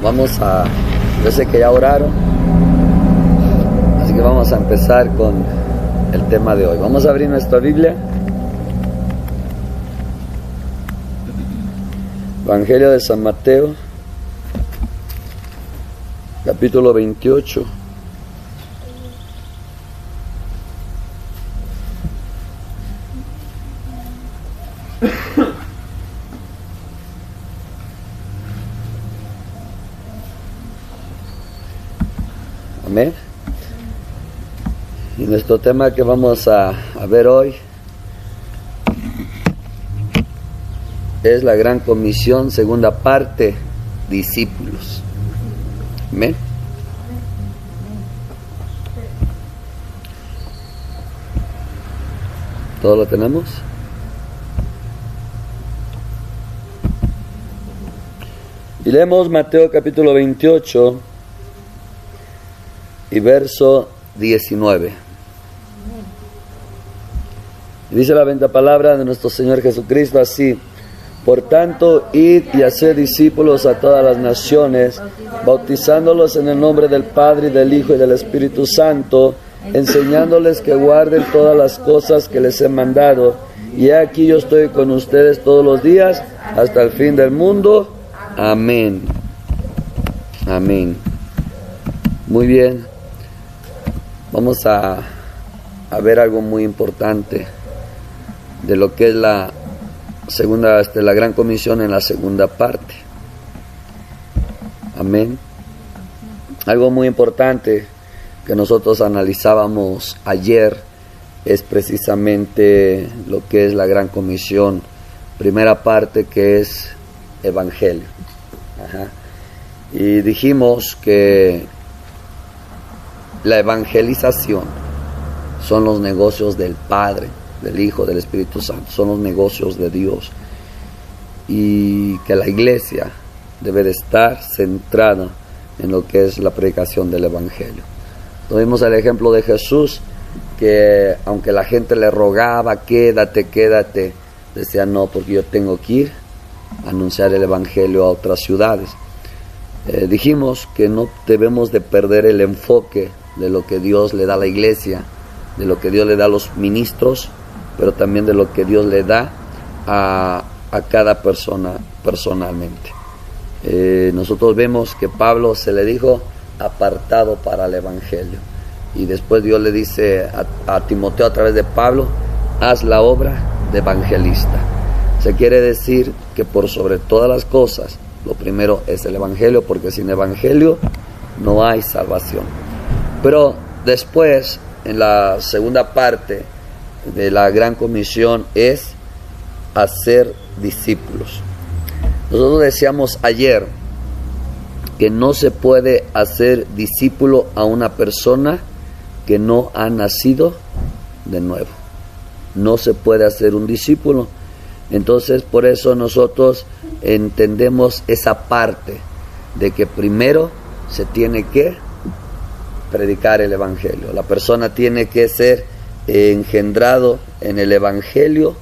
Yo sé que ya oraron, así que vamos a empezar con el tema de hoy. Vamos a abrir nuestra Biblia. Evangelio de San Mateo, capítulo 28. Amén. Y nuestro tema que vamos a ver hoy es la Gran Comisión, segunda parte, discípulos. Amén. ¿Todo lo tenemos? Y leemos Mateo capítulo 28 y verso 19. Dice la bendita palabra de nuestro Señor Jesucristo así: por tanto, id y haced discípulos a todas las naciones, bautizándolos en el nombre del Padre, y del Hijo, y del Espíritu Santo, enseñándoles que guarden todas las cosas que les he mandado. Y aquí yo estoy con ustedes todos los días, hasta el fin del mundo. Amén. Amén. Muy bien. Vamos a ver algo muy importante de lo que es la segunda, la Gran Comisión en la segunda parte. Amén. Algo muy importante que nosotros analizábamos ayer es precisamente lo que es la Gran Comisión, primera parte, que es Evangelio. Y dijimos que la evangelización son los negocios del Padre, del Hijo, del Espíritu Santo, son los negocios de Dios, y que la iglesia debe de estar centrada en lo que es la predicación del Evangelio. Tuvimos el ejemplo de Jesús, que aunque la gente le rogaba, quédate, decía no, porque yo tengo que ir a anunciar el Evangelio a otras ciudades. Dijimos que no debemos de perder el enfoque de lo que Dios le da a la iglesia, de lo que Dios le da a los ministros, pero también de lo que Dios le da a cada persona personalmente. Nosotros vemos que Pablo se le dijo apartado para el Evangelio, y después Dios le dice a Timoteo a través de Pablo: haz la obra de evangelista. Se quiere decir que por sobre todas las cosas, lo primero es el Evangelio, porque sin Evangelio no hay salvación. Pero después, en la segunda parte de la Gran Comisión, es hacer discípulos. Nosotros decíamos ayer que no se puede hacer discípulo a una persona que no ha nacido de nuevo. No se puede hacer un discípulo. Entonces, por eso nosotros entendemos esa parte de que primero se tiene que predicar el Evangelio. La persona tiene que ser engendrado en el Evangelio.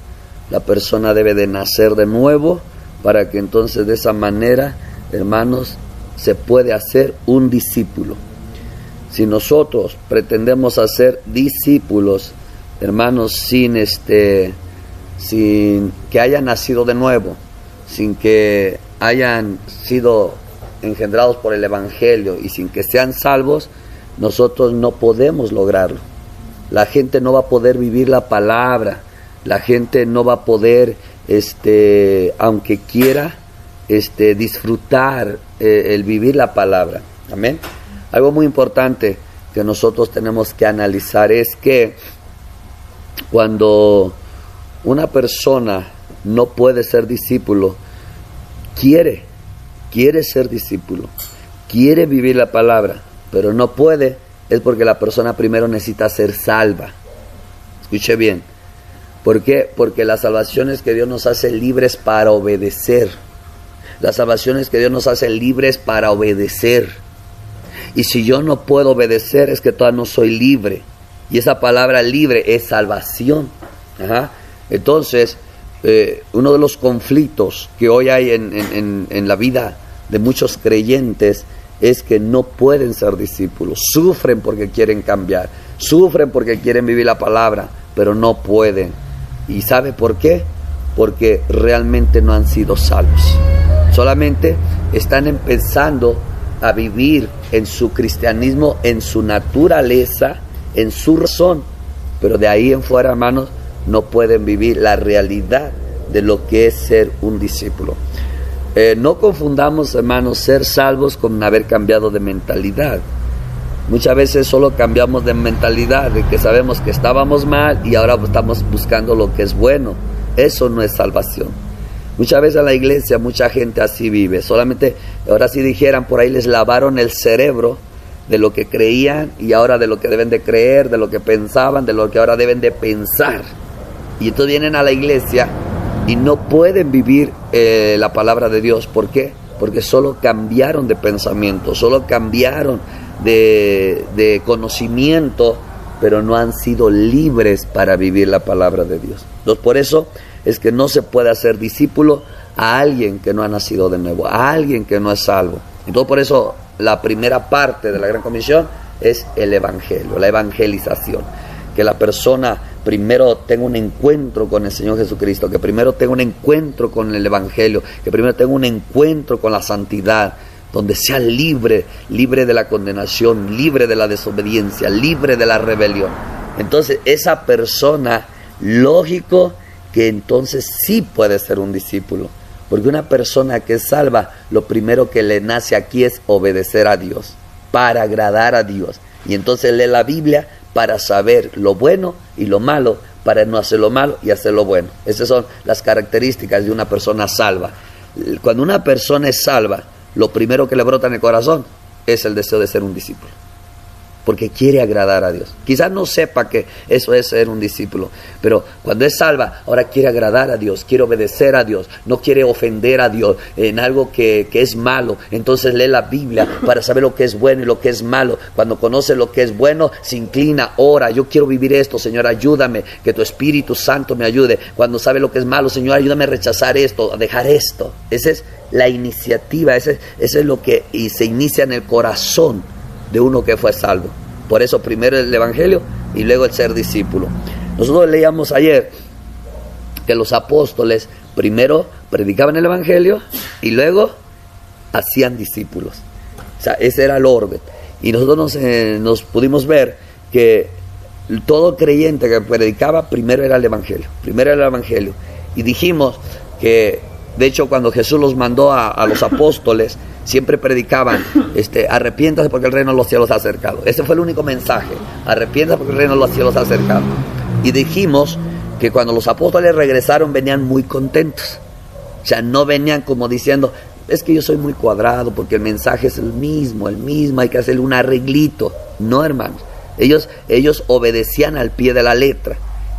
La persona debe de nacer de nuevo, para que entonces de esa manera, hermanos, se puede hacer un discípulo. Si nosotros pretendemos hacer discípulos, hermanos, sin que hayan nacido de nuevo, sin que hayan sido engendrados por el Evangelio y sin que sean salvos, nosotros no podemos lograrlo. La gente no va a poder vivir la palabra, la gente no va a poder, aunque quiera, disfrutar el vivir la palabra. Amén. Algo muy importante que nosotros tenemos que analizar es que cuando una persona no puede ser discípulo, quiere ser discípulo, quiere vivir la palabra, pero no puede, es porque la persona primero necesita ser salva. Escuche bien. ¿Por qué? Porque la salvación es que Dios nos hace libres para obedecer. La salvación es que Dios nos hace libres para obedecer. Y si yo no puedo obedecer, es que todavía no soy libre. Y esa palabra libre es salvación. Entonces, uno de los conflictos que hoy hay en la vida de muchos creyentes es que no pueden ser discípulos. Sufren porque quieren cambiar, sufren porque quieren vivir la palabra, pero no pueden. ¿Y sabe por qué? Porque realmente no han sido salvos. Solamente están empezando a vivir en su cristianismo, en su naturaleza, en su razón, pero de ahí en fuera, hermanos, no pueden vivir la realidad de lo que es ser un discípulo. No confundamos, hermanos, ser salvos con haber cambiado de mentalidad. Muchas veces solo cambiamos de mentalidad, de que sabemos que estábamos mal y ahora estamos buscando lo que es bueno. Eso no es salvación. Muchas veces en la iglesia mucha gente así vive. Solamente, ahora si dijeran, por ahí les lavaron el cerebro de lo que creían y ahora de lo que deben de creer, de lo que pensaban, de lo que ahora deben de pensar. Y entonces vienen a la iglesia y no pueden vivir la palabra de Dios. ¿Por qué? Porque solo cambiaron de pensamiento, solo cambiaron de conocimiento, pero no han sido libres para vivir la palabra de Dios. Entonces, por eso es que no se puede hacer discípulo a alguien que no ha nacido de nuevo, a alguien que no es salvo. Entonces, por eso la primera parte de la Gran Comisión es el Evangelio, la evangelización. Que la persona primero tenga un encuentro con el Señor Jesucristo, que primero tenga un encuentro con el Evangelio, que primero tenga un encuentro con la santidad, donde sea libre de la condenación, libre de la desobediencia, libre de la rebelión. Entonces esa persona, lógico que entonces sí puede ser un discípulo, porque una persona que es salva, lo primero que le nace aquí es obedecer a Dios, para agradar a Dios, y entonces lee la Biblia para saber lo bueno y lo malo, para no hacer lo malo y hacer lo bueno. Esas son las características de una persona salva. Cuando una persona es salva, lo primero que le brota en el corazón es el deseo de ser un discípulo, porque quiere agradar a Dios. Quizás no sepa que eso es ser un discípulo, pero cuando es salva, ahora quiere agradar a Dios, quiere obedecer a Dios, no quiere ofender a Dios en algo que es malo. Entonces lee la Biblia para saber lo que es bueno y lo que es malo. Cuando conoce lo que es bueno, se inclina, ora: yo quiero vivir esto, Señor, ayúdame, que tu Espíritu Santo me ayude. Cuando sabe lo que es malo, Señor, ayúdame a rechazar esto, a dejar esto. Esa es la iniciativa, ese es lo que se inicia en el corazón de uno que fue salvo. Por eso primero el Evangelio y luego el ser discípulo. Nosotros leíamos ayer que los apóstoles primero predicaban el Evangelio y luego hacían discípulos. O sea, ese era el orden. Y nosotros nos pudimos ver que todo creyente que predicaba primero era el Evangelio. Primero era el Evangelio. Y dijimos que, de hecho, cuando Jesús los mandó a los apóstoles, siempre predicaban, arrepiéntase porque el reino de los cielos se ha acercado. Ese fue el único mensaje: arrepiéntase porque el reino de los cielos se ha acercado. Y dijimos que cuando los apóstoles regresaron venían muy contentos. O sea, no venían como diciendo: es que yo soy muy cuadrado porque el mensaje es el mismo, hay que hacerle un arreglito. No, hermanos, ellos obedecían al pie de la letra.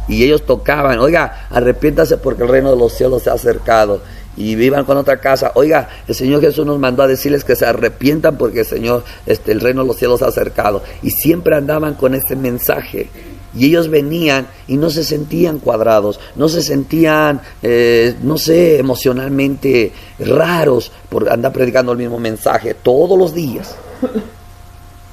Y ellos tocaban: oiga, arrepiéntase porque el reino de los cielos se ha acercado. Y vivan con otra casa: oiga, el Señor Jesús nos mandó a decirles que se arrepientan porque el Señor, el reino de los cielos se ha acercado. Y siempre andaban con este mensaje. Y ellos venían y no se sentían cuadrados, no se sentían, emocionalmente raros por andar predicando el mismo mensaje todos los días.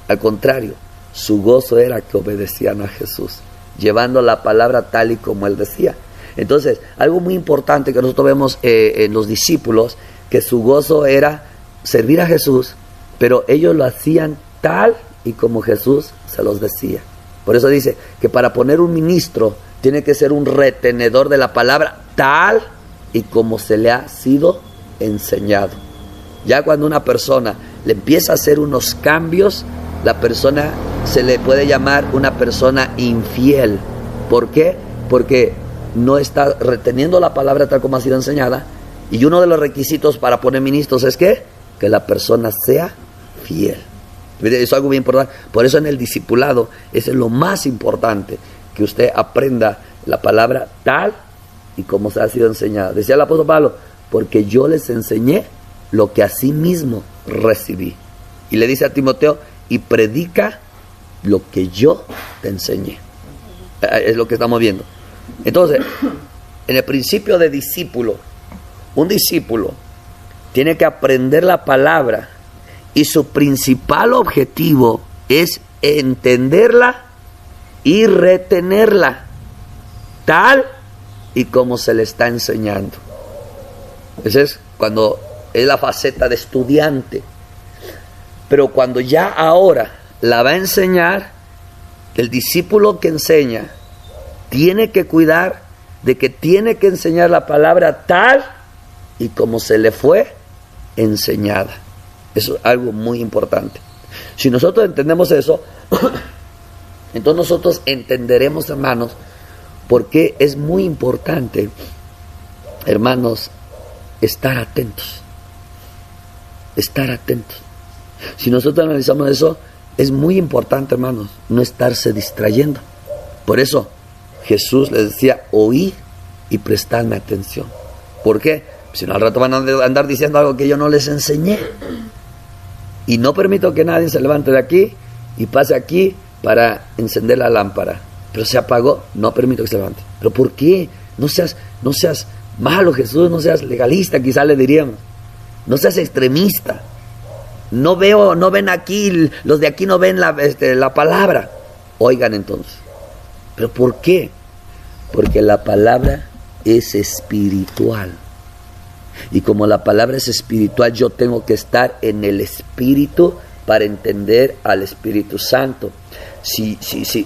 Al contrario, su gozo era que obedecían a Jesús, llevando la palabra tal y como Él decía. Entonces, algo muy importante que nosotros vemos en los discípulos, que su gozo era servir a Jesús, pero ellos lo hacían tal y como Jesús se los decía. Por eso dice que para poner un ministro tiene que ser un retenedor de la palabra tal y como se le ha sido enseñado. Ya cuando una persona le empieza a hacer unos cambios, la persona se le puede llamar una persona infiel. ¿Por qué? Porque no está reteniendo la palabra tal como ha sido enseñada. Y uno de los requisitos para poner ministros es que la persona sea fiel. Eso es algo bien importante. Por eso en el discipulado es lo más importante, que usted aprenda la palabra tal y como se ha sido enseñada. Decía el apóstol Pablo: porque yo les enseñé lo que así mismo recibí. Y le dice a Timoteo: y predica lo que yo te enseñé. Es lo que estamos viendo. Entonces, en el principio de discípulo, un discípulo tiene que aprender la palabra y su principal objetivo es entenderla y retenerla tal y como se le está enseñando. Esa es cuando es la faceta de estudiante. Pero cuando ya ahora la va a enseñar, el discípulo que enseña tiene que cuidar de que tiene que enseñar la palabra tal y como se le fue enseñada. Eso es algo muy importante. Si nosotros entendemos eso, entonces nosotros entenderemos, hermanos, por qué es muy importante, hermanos, estar atentos. Estar atentos. Si nosotros analizamos eso, es muy importante, hermanos, no estarse distrayendo. Por eso Jesús les decía, oíd y prestadme atención. ¿Por qué? Si no, al rato van a andar diciendo algo que yo no les enseñé. Y no permito que nadie se levante de aquí y pase aquí para encender la lámpara. Pero se apagó, no permito que se levante. ¿Pero por qué? No seas malo, Jesús, no seas legalista, quizás le diríamos. No seas extremista. No ven aquí, los de aquí no ven la palabra. Oigan entonces. ¿Pero por qué? Porque la palabra es espiritual. Y como la palabra es espiritual, yo tengo que estar en el Espíritu para entender al Espíritu Santo. Si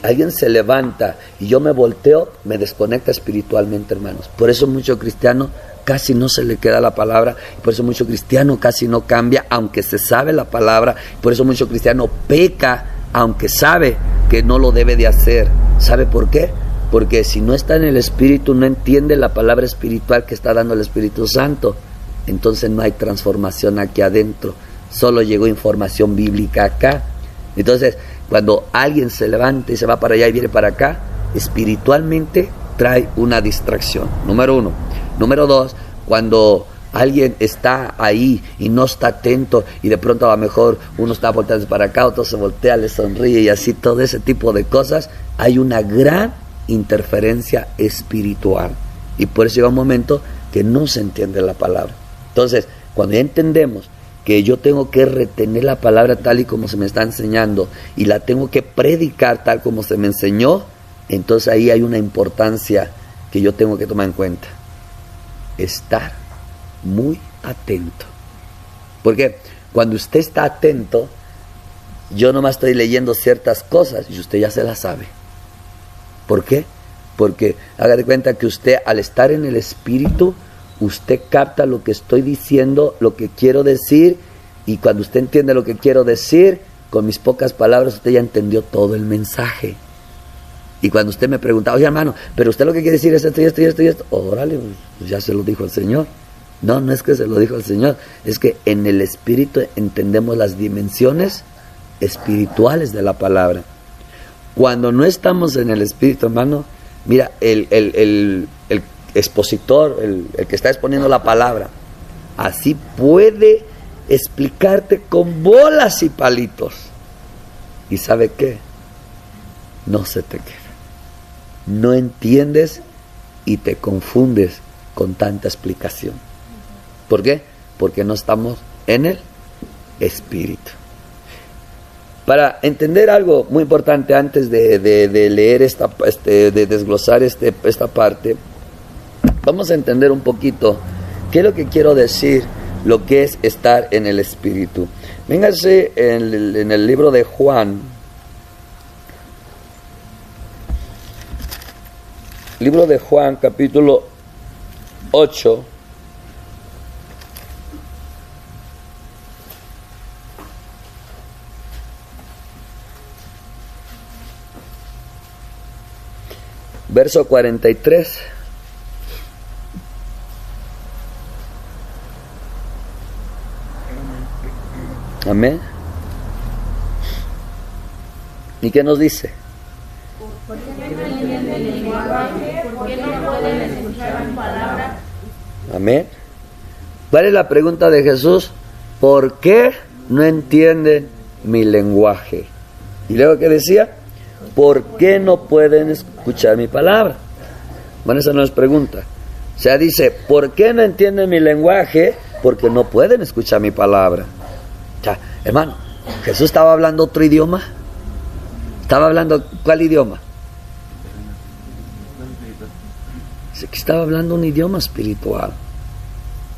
alguien se levanta y yo me volteo, me desconecta espiritualmente, hermanos. Por eso mucho cristiano casi no se le queda la palabra. Por eso mucho cristiano casi no cambia, aunque se sabe la palabra. Por eso mucho cristiano peca, aunque sabe que no lo debe de hacer. ¿Sabe por qué? Porque si no está en el Espíritu, no entiende la palabra espiritual que está dando el Espíritu Santo. Entonces no hay transformación aquí adentro. Solo llegó información bíblica acá. Entonces, cuando alguien se levanta y se va para allá y viene para acá, espiritualmente trae una distracción. Número 1. Número 2, cuando alguien está ahí y no está atento y de pronto a lo mejor uno está volteando para acá, otro se voltea, le sonríe y así, todo ese tipo de cosas, hay una gran interferencia espiritual. Y por eso llega un momento que no se entiende la palabra. Entonces, cuando ya entendemos que yo tengo que retener la palabra tal y como se me está enseñando y la tengo que predicar tal como se me enseñó, entonces ahí hay una importancia que yo tengo que tomar en cuenta. Estar muy atento. Porque cuando usted está atento, yo nomás estoy leyendo ciertas cosas y usted ya se las sabe. ¿Por qué? Porque haga de cuenta que usted, al estar en el Espíritu, usted capta lo que estoy diciendo, lo que quiero decir, y cuando usted entiende lo que quiero decir, con mis pocas palabras usted ya entendió todo el mensaje. Y cuando usted me pregunta, oye hermano, pero usted lo que quiere decir es esto y esto y esto y esto, órale, pues ya se lo dijo el Señor. No es que se lo dijo el Señor, es que en el Espíritu entendemos las dimensiones espirituales de la palabra. Cuando no estamos en el Espíritu, hermano, mira, el expositor, el que está exponiendo la palabra, así puede explicarte con bolas y palitos. ¿Y sabe qué? No se te queda. No entiendes y te confundes con tanta explicación. ¿Por qué? Porque no estamos en el Espíritu. Para entender algo muy importante antes de leer de desglosar esta parte, vamos a entender un poquito qué es lo que quiero decir, lo que es estar en el Espíritu. Véngase en el libro de Juan. Libro de Juan, capítulo 8. Verso 43. Amén. ¿Y qué nos dice? ¿Por qué no entienden el lenguaje? ¿Por qué no pueden escuchar mi palabra? Amén. ¿Cuál es la pregunta de Jesús? ¿Por qué no entienden mi lenguaje? Y luego, ¿qué decía? ¿Por qué no pueden escuchar mi palabra? Bueno, esa no es pregunta. O sea, dice, ¿por qué no entienden mi lenguaje? porque no pueden escuchar mi palabra. O sea, hermano, Jesús estaba hablando otro idioma. Estaba hablando, ¿cuál idioma? Estaba hablando un idioma espiritual.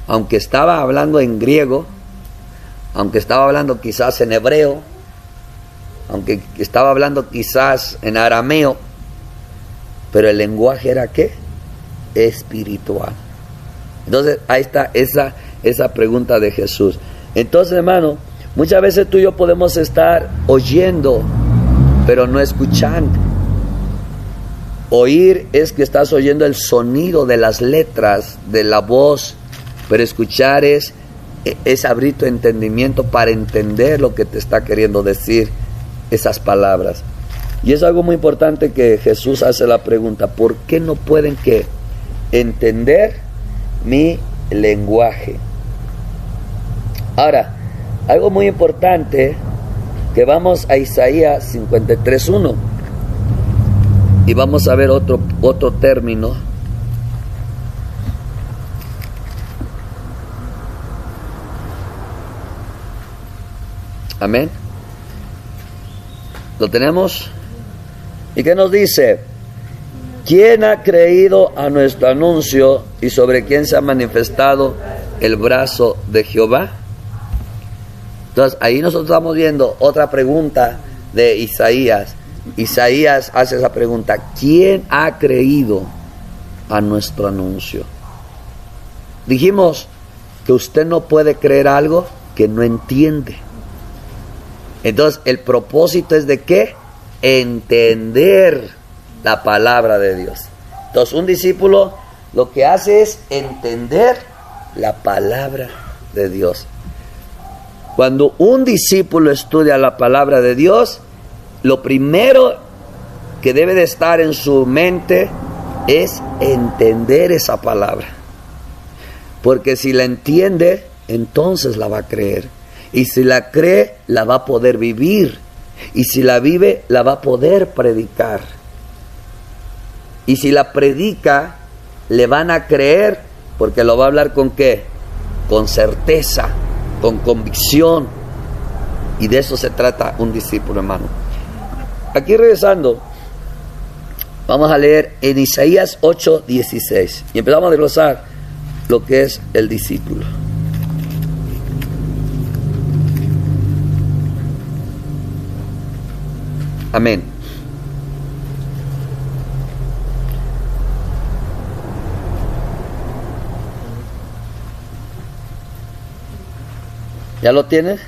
Aunque estaba hablando en griego, aunque estaba hablando quizás en hebreo, aunque estaba hablando quizás en arameo, pero el lenguaje era ¿qué? Espiritual. Entonces ahí está esa pregunta de Jesús. Entonces, hermano, muchas veces tú y yo podemos estar oyendo, pero no escuchando. Oír es que estás oyendo el sonido de las letras, de la voz, pero escuchar es abrir tu entendimiento para entender lo que te está queriendo decir esas palabras. Y es algo muy importante que Jesús hace la pregunta: ¿por qué no pueden entender mi lenguaje? Ahora, algo muy importante, que vamos a Isaías 53:1 y vamos a ver otro término. Amén. ¿Lo tenemos? ¿Y qué nos dice? ¿Quién ha creído a nuestro anuncio y sobre quién se ha manifestado el brazo de Jehová? Entonces ahí nosotros estamos viendo otra pregunta de Isaías. Isaías hace esa pregunta: ¿quién ha creído a nuestro anuncio? Dijimos que usted no puede creer algo que no entiende. Entonces el propósito es de ¿qué? Entender la palabra de Dios. Entonces un discípulo lo que hace es entender la palabra de Dios. Cuando un discípulo estudia la palabra de Dios, lo primero que debe de estar en su mente es entender esa palabra. Porque si la entiende, entonces la va a creer. Y si la cree, la va a poder vivir. Y si la vive, la va a poder predicar. Y si la predica, le van a creer, porque lo va a hablar ¿con qué? Con certeza, con convicción. Y de eso se trata un discípulo, hermano. Aquí regresando, vamos a leer en Isaías 8:16 y empezamos a desglosar lo que es el discípulo. Amén. ¿Ya lo tiene?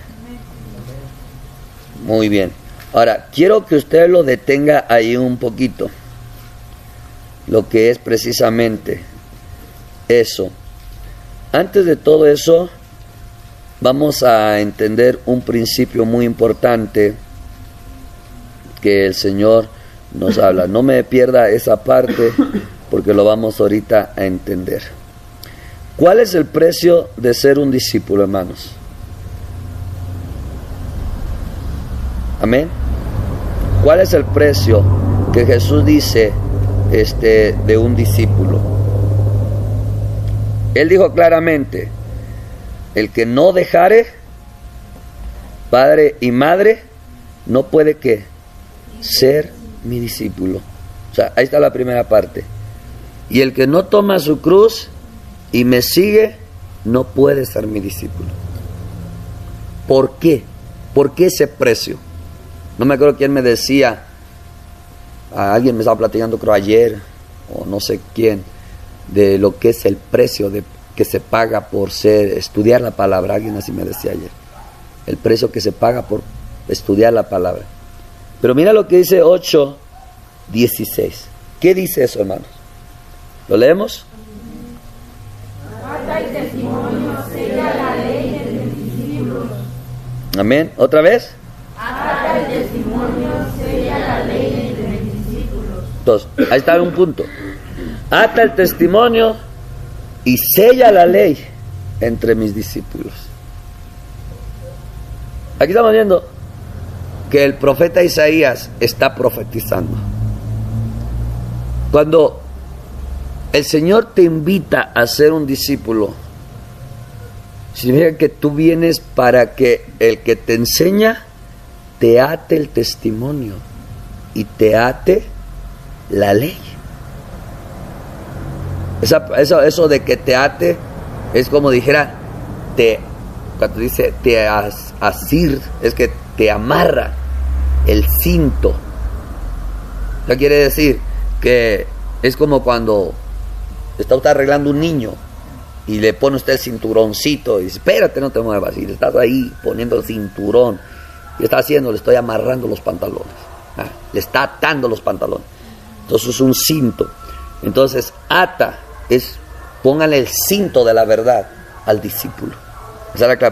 Muy bien. Ahora, quiero que usted lo detenga ahí un poquito. Lo que es precisamente eso. Antes de todo eso, vamos a entender un principio muy importante que el Señor nos habla. No me pierda esa parte, porque lo vamos ahorita a entender. ¿Cuál es el precio de ser un discípulo, hermanos? Amén. ¿Cuál es el precio que Jesús dice de un discípulo? Él dijo claramente: el que no dejare padre y madre no puede ¿qué? Ser mi discípulo. O sea, ahí está la primera parte. Y el que no toma su cruz y me sigue no puede ser mi discípulo. ¿Por qué? ¿Por qué ese precio? No me acuerdo quién me decía, alguien me estaba platicando, creo ayer, o no sé quién, de lo que es el precio que se paga por estudiar la palabra. Alguien así me decía ayer, el precio que se paga por estudiar la palabra. Pero mira lo que dice 8:16. ¿Qué dice eso, hermanos? ¿Lo leemos? Ata el testimonio, sella la ley entre mis discípulos. Amén. ¿Otra vez? Ata el testimonio, sella la ley entre mis discípulos. Entonces, ahí está un punto. Ata el testimonio y sella la ley entre mis discípulos. Aquí estamos viendo que el profeta Isaías está profetizando. Cuando el Señor te invita a ser un discípulo, significa que tú vienes para que el que te enseña te ate el testimonio y te ate la ley. Eso de que te ate es como dijera, cuando dice te asir, es que te amarra el cinto. Eso quiere decir que es como cuando está usted arreglando un niño y le pone usted el cinturoncito y dice, espérate, no te muevas, y le estás ahí poniendo el cinturón. ¿Qué está haciendo? Le estoy amarrando los pantalones. Le está atando los pantalones. Entonces es un cinto. Entonces ata es, póngale el cinto de la verdad al discípulo.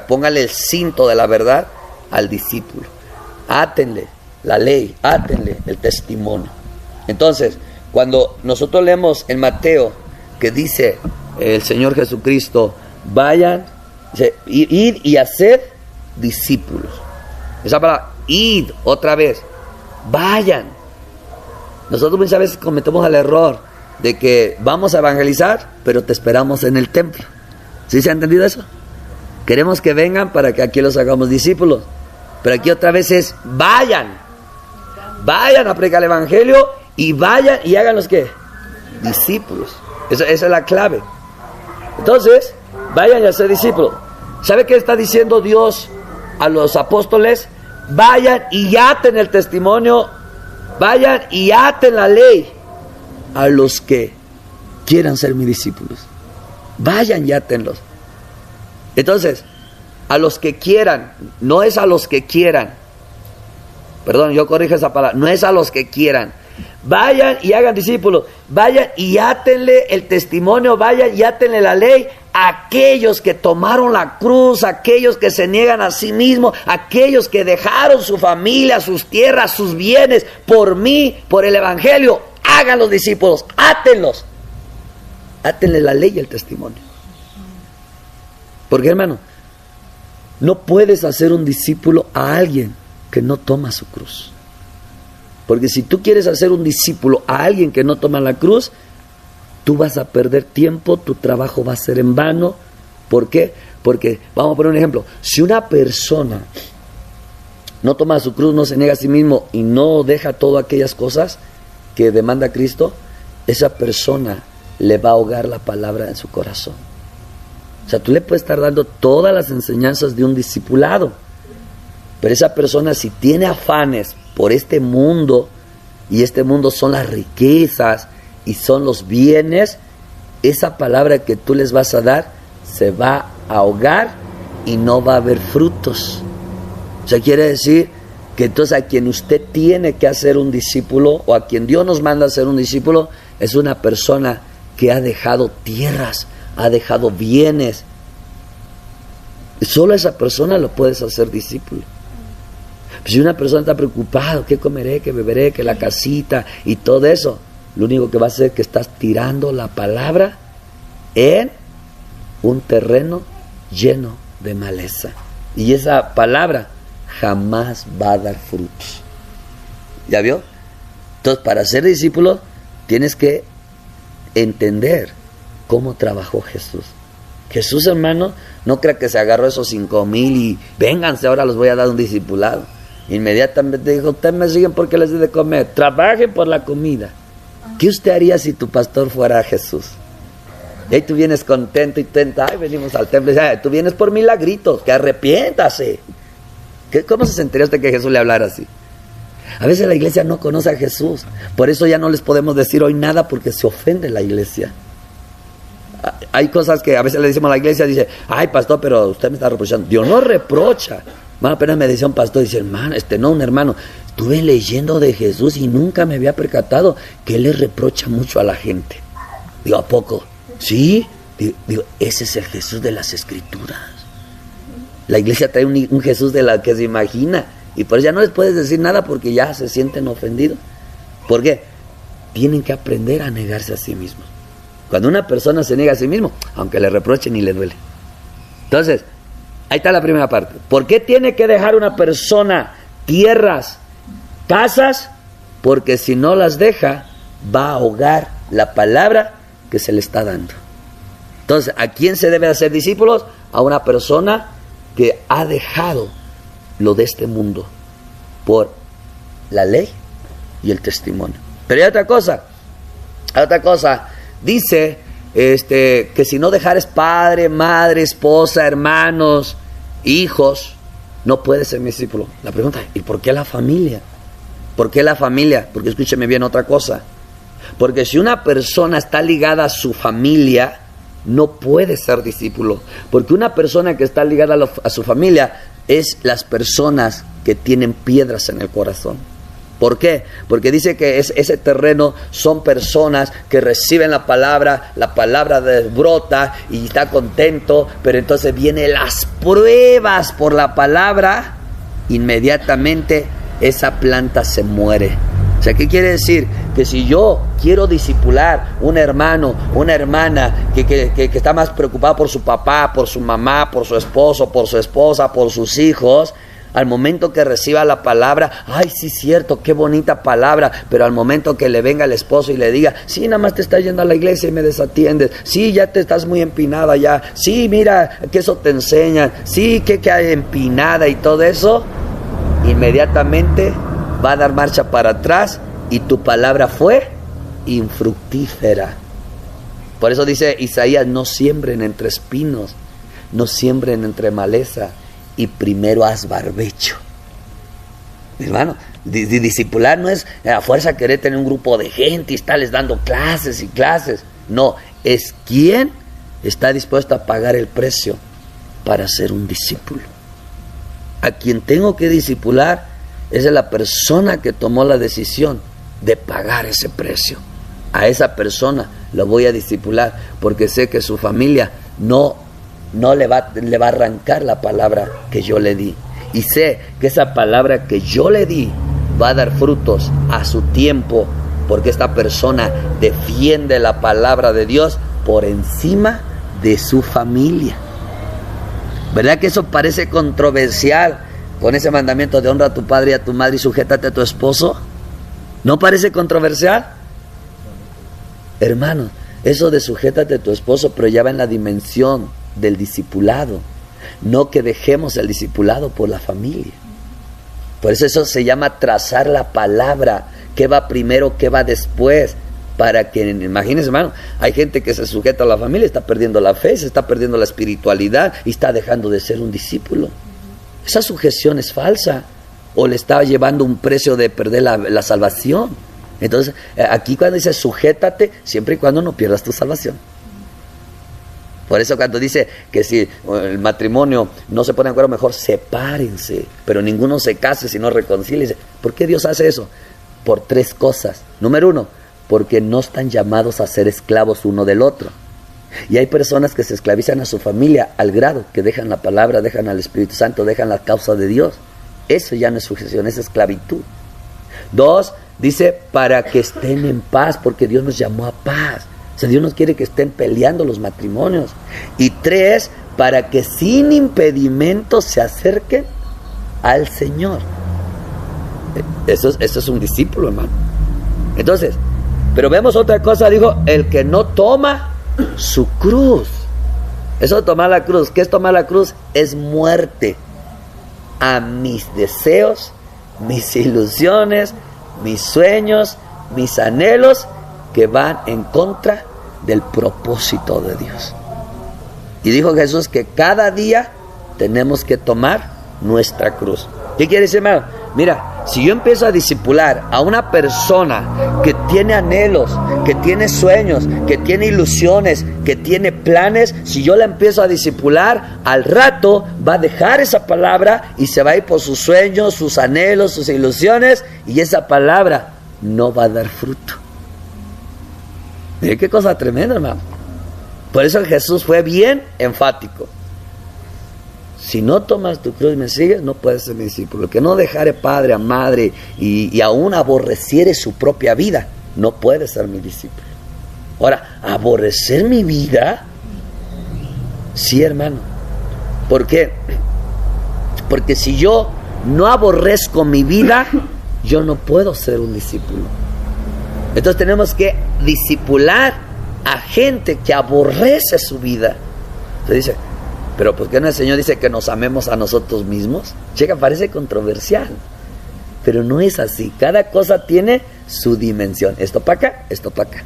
Póngale el cinto de la verdad al discípulo. Átenle la ley, átenle el testimonio. Entonces, cuando nosotros leemos en Mateo que dice el Señor Jesucristo, vayan, id y haced discípulos. Esa palabra, id, otra vez, vayan. Nosotros muchas veces cometemos el error de que vamos a evangelizar, pero te esperamos en el templo. ¿Sí se ha entendido eso? Queremos que vengan para que aquí los hagamos discípulos. Pero aquí otra vez es, vayan a predicar el evangelio y vayan y hagan los ¿qué? Discípulos. Esa es la clave. Entonces, vayan a ser discípulos. ¿Sabe qué está diciendo Dios a los apóstoles? Vayan y aten el testimonio, vayan y aten la ley a los que quieran ser mis discípulos. Vayan y átenlos. Entonces, a los que quieran, no es a los que quieran. Perdón, yo corrijo esa palabra, no es a los que quieran. Vayan y hagan discípulos, vayan y átenle el testimonio, vayan y átenle la ley a aquellos que tomaron la cruz, aquellos que se niegan a sí mismos, aquellos que dejaron su familia, sus tierras, sus bienes, por mí, por el evangelio. Hagan los discípulos, átenlos, átenle la ley y el testimonio. Porque, hermano, no puedes hacer un discípulo a alguien que no toma su cruz. Porque si tú quieres hacer un discípulo a alguien que no toma la cruz, tú vas a perder tiempo, tu trabajo va a ser en vano. ¿Por qué? Porque, vamos a poner un ejemplo, si una persona no toma su cruz, no se niega a sí mismo y no deja todas aquellas cosas que demanda Cristo, esa persona le va a ahogar la palabra en su corazón. O sea, tú le puedes estar dando todas las enseñanzas de un discipulado, pero esa persona, si tiene afanes por este mundo, y este mundo son las riquezas y son los bienes, esa palabra que tú les vas a dar se va a ahogar y no va a haber frutos. O sea, quiere decir que entonces a quien usted tiene que hacer un discípulo, o a quien Dios nos manda a hacer un discípulo, es una persona que ha dejado tierras, ha dejado bienes. Solo a esa persona lo puedes hacer discípulo. Si una persona está preocupada, ¿qué comeré, qué beberé, qué la casita y todo eso? Lo único que va a hacer es que estás tirando la palabra en un terreno lleno de maleza. Y esa palabra jamás va a dar frutos. ¿Ya vio? Entonces, para ser discípulo, tienes que entender cómo trabajó Jesús. Jesús, hermano, no crea que se agarró esos 5,000 y vénganse, ahora los voy a dar un discipulado. Inmediatamente dijo, ustedes me siguen porque les doy de comer, trabajen por la comida. ¿Qué usted haría si tu pastor fuera Jesús? Y ahí tú vienes contento y ay, venimos al templo, y tú vienes por milagritos, que arrepiéntase. ¿Cómo se sentiría usted que Jesús le hablara así? A veces la iglesia no conoce a Jesús, por eso ya no les podemos decir hoy nada, porque se ofende la iglesia. Hay cosas que a veces le decimos a la iglesia, dice, ay pastor, pero usted me está reprochando. Dios no reprocha. Bueno, apenas me decía un pastor, dice, hermano, un hermano, estuve leyendo de Jesús y nunca me había percatado que él le reprocha mucho a la gente. Digo, ¿a poco? Sí. Digo, ese es el Jesús de las Escrituras. La iglesia trae un Jesús de la que se imagina, y por eso ya no les puedes decir nada porque ya se sienten ofendidos. ¿Por qué? Tienen que aprender a negarse a sí mismos. Cuando una persona se niega a sí mismo, aunque le reproche, ni le duele. Entonces, ahí está la primera parte. ¿Por qué tiene que dejar una persona tierras, casas? Porque si no las deja, va a ahogar la palabra que se le está dando. Entonces, ¿a quién se debe hacer discípulos? A una persona que ha dejado lo de este mundo por la ley y el testimonio. Pero hay otra cosa, dice que si no dejares padre, madre, esposa, hermanos, hijos, no puedes ser mi discípulo. La pregunta, ¿y por qué la familia? ¿Por qué la familia? Porque escúcheme bien otra cosa. Porque si una persona está ligada a su familia, no puede ser discípulo. Porque una persona que está ligada a su familia es las personas que tienen piedras en el corazón. ¿Por qué? Porque dice que ese terreno son personas que reciben la palabra brota y está contento, pero entonces vienen las pruebas por la palabra, inmediatamente esa planta se muere. O sea, ¿qué quiere decir? Que si yo quiero discipular un hermano, una hermana que está más preocupado por su papá, por su mamá, por su esposo, por su esposa, por sus hijos, al momento que reciba la palabra, ay, sí, cierto, qué bonita palabra, pero al momento que le venga el esposo y le diga, sí, nada más te estás yendo a la iglesia y me desatiendes, sí, ya te estás muy empinada ya, sí, mira, que eso te enseñan, sí, que hay empinada y todo eso, inmediatamente va a dar marcha para atrás y tu palabra fue infructífera. Por eso dice Isaías, no siembren entre espinos, no siembren entre maleza, y primero haz barbecho. Hermano, discipular no es a fuerza querer tener un grupo de gente y estarles dando clases y clases. No, es quien está dispuesto a pagar el precio para ser un discípulo. A quien tengo que discipular es la persona que tomó la decisión de pagar ese precio. A esa persona lo voy a discipular porque sé que su familia no le va a arrancar la palabra que yo le di. Y sé que esa palabra que yo le di va a dar frutos a su tiempo, porque esta persona defiende la palabra de Dios por encima de su familia. ¿Verdad que eso parece controversial con ese mandamiento de honra a tu padre y a tu madre y sujétate a tu esposo? ¿No parece controversial? Hermanos, eso de sujétate a tu esposo, pero ya va en la dimensión del discipulado, no que dejemos el discipulado por la familia. Por eso se llama trazar la palabra, qué va primero, qué va después, para que, imagínense, hermano, hay gente que se sujeta a la familia, está perdiendo la fe, se está perdiendo la espiritualidad y está dejando de ser un discípulo. Esa sujeción es falsa, o le está llevando un precio de perder la salvación. Entonces, aquí cuando dice sujétate, siempre y cuando no pierdas tu salvación. Por eso cuando dice que si el matrimonio no se pone de acuerdo, mejor sepárense, pero ninguno se case si no reconcilia. ¿Por qué Dios hace eso? Por 3 cosas. Número 1, porque no están llamados a ser esclavos uno del otro. Y hay personas que se esclavizan a su familia al grado que dejan la palabra, dejan al Espíritu Santo, dejan la causa de Dios. Eso ya no es sujeción, es esclavitud. 2, dice para que estén en paz, porque Dios nos llamó a paz. O sea, Dios nos quiere que estén peleando los matrimonios. Y 3, para que sin impedimento se acerquen al Señor. Eso es un discípulo, hermano. Entonces, pero vemos otra cosa, dijo, el que no toma su cruz. Eso de tomar la cruz, ¿qué es tomar la cruz? Es muerte a mis deseos, mis ilusiones, mis sueños, mis anhelos, que van en contra del propósito de Dios. Y dijo Jesús que cada día tenemos que tomar nuestra cruz. ¿Qué quiere decir, hermano? Mira, si yo empiezo a discipular a una persona que tiene anhelos, que tiene sueños, que tiene ilusiones, que tiene planes, si yo la empiezo a discipular, al rato va a dejar esa palabra y se va a ir por sus sueños, sus anhelos, sus ilusiones, y esa palabra no va a dar fruto. Mire qué cosa tremenda, hermano. Por eso Jesús fue bien enfático. Si no tomas tu cruz y me sigues, no puedes ser mi discípulo. El que no dejare padre a madre y aún aborreciere su propia vida, no puede ser mi discípulo. Ahora, aborrecer mi vida, sí, hermano. ¿Por qué? Porque si yo no aborrezco mi vida, yo no puedo ser un discípulo. Entonces tenemos que discipular a gente que aborrece su vida. Entonces dice, pero ¿por qué no el Señor dice que nos amemos a nosotros mismos? Checa, parece controversial, pero no es así. Cada cosa tiene su dimensión. Esto para acá, esto para acá.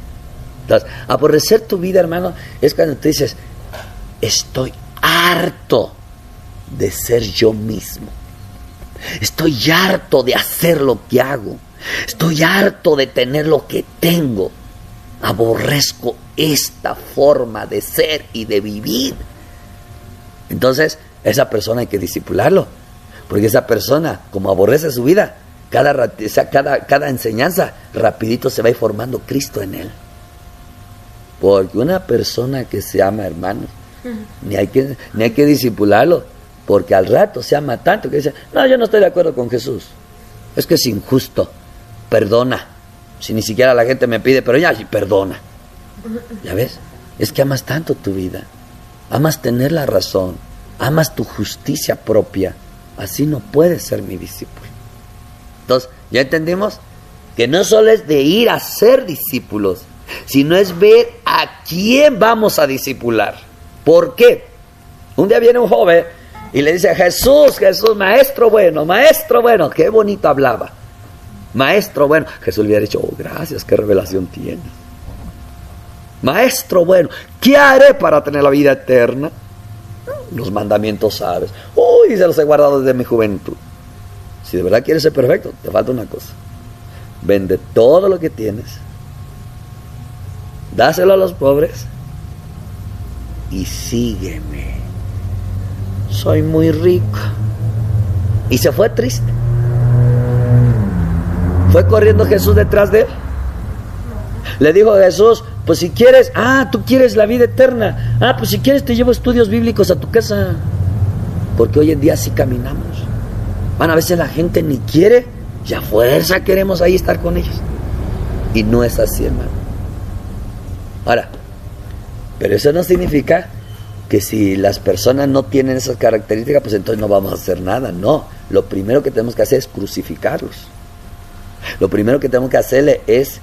Entonces, aborrecer tu vida, hermano, es cuando tú dices, estoy harto de ser yo mismo. Estoy harto de hacer lo que hago. Estoy harto de tener lo que tengo. Aborrezco esta forma de ser y de vivir. Entonces, esa persona hay que discipularlo. Porque esa persona, como aborrece su vida, cada enseñanza, rapidito se va a ir formando Cristo en él. Porque una persona que se ama, hermano, ni hay que discipularlo. Porque al rato se ama tanto que dice, no, yo no estoy de acuerdo con Jesús. Es que es injusto. Perdona. Si ni siquiera la gente me pide, pero ya, perdona. ¿Ya ves? Es que amas tanto tu vida. Amas tener la razón. Amas tu justicia propia. Así no puedes ser mi discípulo. Entonces, ¿ya entendimos? Que no solo es de ir a ser discípulos, sino es ver a quién vamos a discipular. ¿Por qué? Un día viene un joven y le dice, Jesús, maestro bueno, qué bonito hablaba. Maestro bueno. Jesús le hubiera dicho, oh, gracias, qué revelación tienes. Maestro bueno, ¿qué haré para tener la vida eterna? Los mandamientos sabes. Uy, se los he guardado desde mi juventud. Si de verdad quieres ser perfecto, te falta una cosa. Vende todo lo que tienes, dáselo a los pobres y sígueme. Soy muy rico. Y se fue triste. Fue corriendo Jesús detrás de él. Le dijo a Jesús, pues si quieres, tú quieres la vida eterna. Pues si quieres te llevo estudios bíblicos a tu casa. Porque hoy en día así caminamos. A veces la gente ni quiere y a fuerza queremos ahí estar con ellos. Y no es así, hermano. Ahora, pero eso no significa que si las personas no tienen esas características, pues entonces no vamos a hacer nada. No, lo primero que tenemos que hacer es crucificarlos. Lo primero que tenemos que hacerle es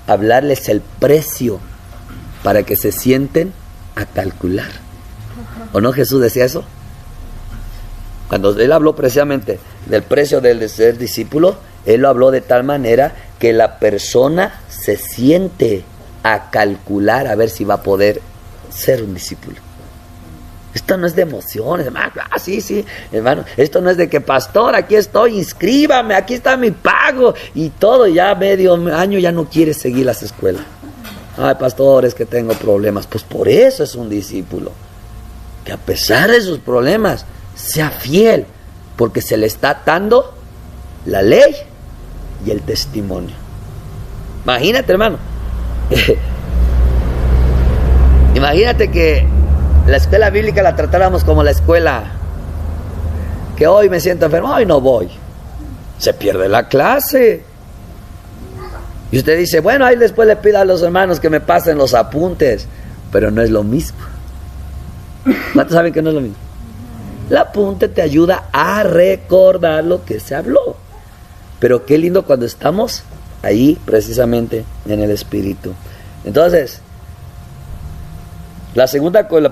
hablarles el precio para que se sienten a calcular. ¿O no Jesús decía eso? Cuando él habló precisamente del precio de ser discípulo, él lo habló de tal manera que la persona se siente a calcular a ver si va a poder ser un discípulo. Esto no es de emociones, hermano. Sí, hermano. Esto no es de que, pastor, aquí estoy, inscríbame, aquí está mi pago y todo. Ya medio año ya no quiere seguir las escuelas. Ay, pastor, es que tengo problemas. Pues por eso es un discípulo. Que a pesar de sus problemas, sea fiel, porque se le está dando la ley y el testimonio. Imagínate, hermano. Imagínate que la escuela bíblica la tratáramos como la escuela. Que hoy me siento enfermo, hoy no voy. Se pierde la clase. Y usted dice, bueno, ahí después le pido a los hermanos que me pasen los apuntes. Pero no es lo mismo. ¿Cuántos saben que no es lo mismo? El apunte te ayuda a recordar lo que se habló. Pero qué lindo cuando estamos ahí precisamente en el Espíritu. Entonces, la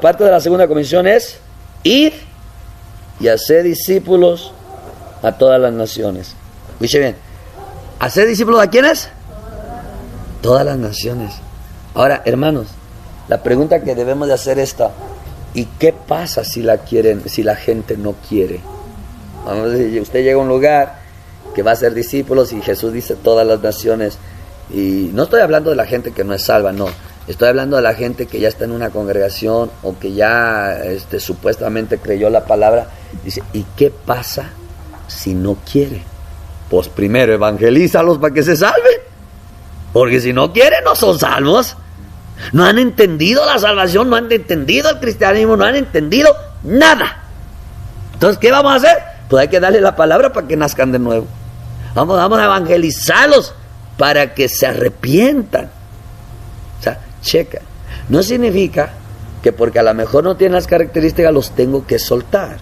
parte de la segunda comisión es ir y hacer discípulos a todas las naciones. Escuche bien, ¿hacer discípulos a quiénes? Todas las naciones. Ahora, hermanos, la pregunta que debemos de hacer es esta: ¿y qué pasa si la gente no quiere? Vamos a decir, usted llega a un lugar que va a ser discípulos y Jesús dice todas las naciones, y no estoy hablando de la gente que no es salva, no. Estoy hablando de la gente que ya está en una congregación o que ya supuestamente creyó la palabra. Dice, ¿y qué pasa si no quiere? Pues primero evangelízalos para que se salven. Porque si no quieren, no son salvos. No han entendido la salvación, no han entendido el cristianismo, no han entendido nada. Entonces, ¿qué vamos a hacer? Pues hay que darle la palabra para que nazcan de nuevo. Vamos a evangelizarlos para que se arrepientan. O sea, checa, no significa que porque a lo mejor no tienen las características los tengo que soltar.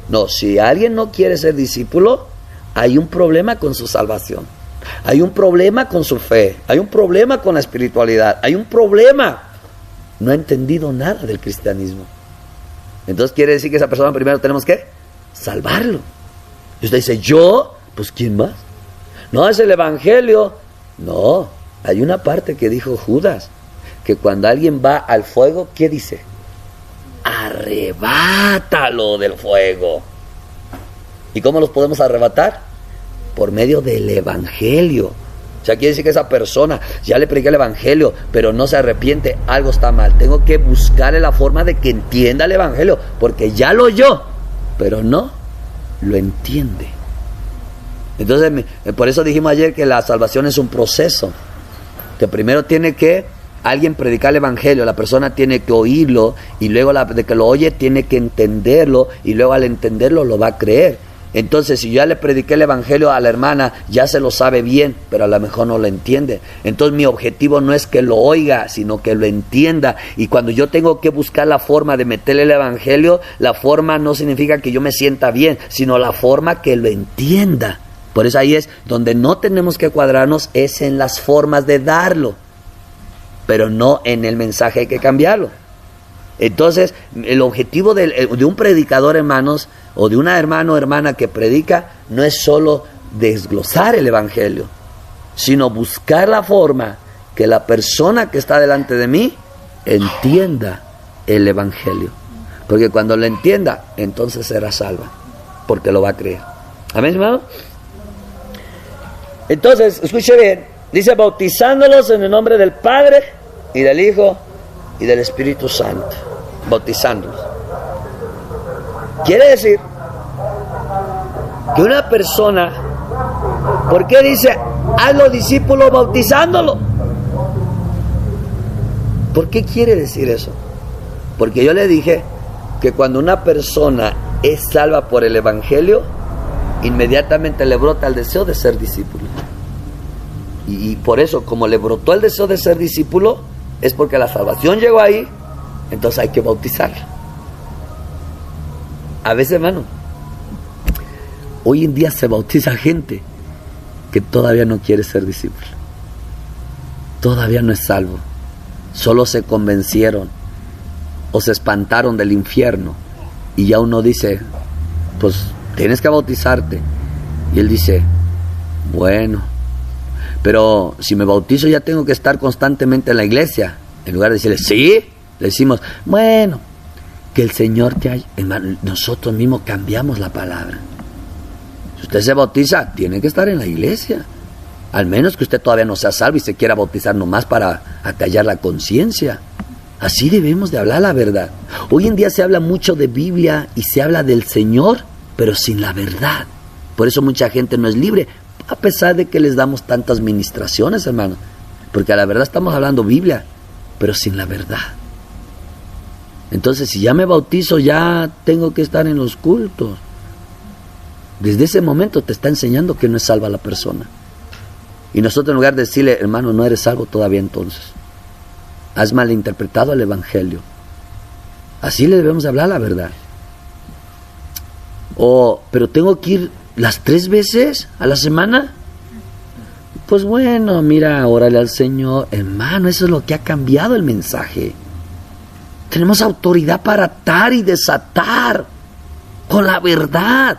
No, si alguien no quiere ser discípulo, hay un problema con su salvación, hay un problema con su fe, hay un problema con la espiritualidad, hay un problema no ha entendido nada del cristianismo. Entonces quiere decir que esa persona primero tenemos que salvarlo. Y usted dice, ¿yo? Pues ¿quién más? No, es el evangelio. No, hay una parte que dijo Judas, que cuando alguien va al fuego, ¿qué dice? Arrebátalo del fuego. ¿Y cómo los podemos arrebatar? Por medio del evangelio. O sea, quiere decir que esa persona ya le prediqué el evangelio, pero no se arrepiente, algo está mal. Tengo que buscarle la forma de que entienda el evangelio, porque ya lo oyó, pero no lo entiende. Entonces, por eso dijimos ayer que la salvación es un proceso, que primero tiene que alguien predicar el evangelio, la persona tiene que oírlo, y luego de que lo oye tiene que entenderlo, y luego al entenderlo lo va a creer. Entonces, si yo ya le prediqué el evangelio a la hermana, ya se lo sabe bien, pero a lo mejor no lo entiende. Entonces mi objetivo no es que lo oiga, sino que lo entienda. Y cuando yo tengo que buscar la forma de meterle el evangelio, la forma no significa que yo me sienta bien, sino la forma que lo entienda. Por eso ahí es donde no tenemos que cuadrarnos, es en las formas de darlo, pero no en el mensaje, hay que cambiarlo. Entonces, el objetivo de un predicador, hermanos, o de una hermano o hermana que predica, no es solo desglosar el evangelio, sino buscar la forma que la persona que está delante de mí entienda el evangelio. Porque cuando lo entienda, entonces será salva, porque lo va a creer. ¿Amén, hermano? Entonces, escuche bien, dice, bautizándolos en el nombre del Padre, y del Hijo, y del Espíritu Santo. Bautizándolos. Quiere decir que una persona, ¿por qué dice haz los discípulos bautizándolo? ¿Por qué quiere decir eso? Porque yo le dije que cuando una persona es salva por el evangelio, inmediatamente le brota el deseo de ser discípulo. Y por eso, como le brotó el deseo de ser discípulo, es porque la salvación llegó ahí, entonces hay que bautizarla. A veces, hermano, hoy en día se bautiza gente que todavía no quiere ser discípulo, todavía no es salvo, solo se convencieron o se espantaron del infierno, y ya uno dice, pues tienes que bautizarte, y él dice, bueno, pero si me bautizo ya tengo que estar constantemente en la iglesia. En lugar de decirle, sí, le decimos, bueno, que el Señor te haya... Hermano, nosotros mismos cambiamos la palabra. Si usted se bautiza, tiene que estar en la iglesia. Al menos que usted todavía no sea salvo y se quiera bautizar nomás para acallar la conciencia. Así debemos de hablar la verdad. Hoy en día se habla mucho de Biblia y se habla del Señor, pero sin la verdad. Por eso mucha gente no es libre, a pesar de que les damos tantas ministraciones, hermano. Porque a la verdad estamos hablando Biblia, pero sin la verdad. Entonces, si ya me bautizo, ya tengo que estar en los cultos. Desde ese momento te está enseñando que no es salva la persona. Y nosotros, en lugar de decirle, hermano, no eres salvo todavía, entonces has malinterpretado el evangelio. Así le debemos hablar la verdad. Pero tengo que ir las 3 veces a la semana. Pues bueno, mira, órale al Señor. Hermano, eso es lo que ha cambiado el mensaje. Tenemos autoridad para atar y desatar con la verdad.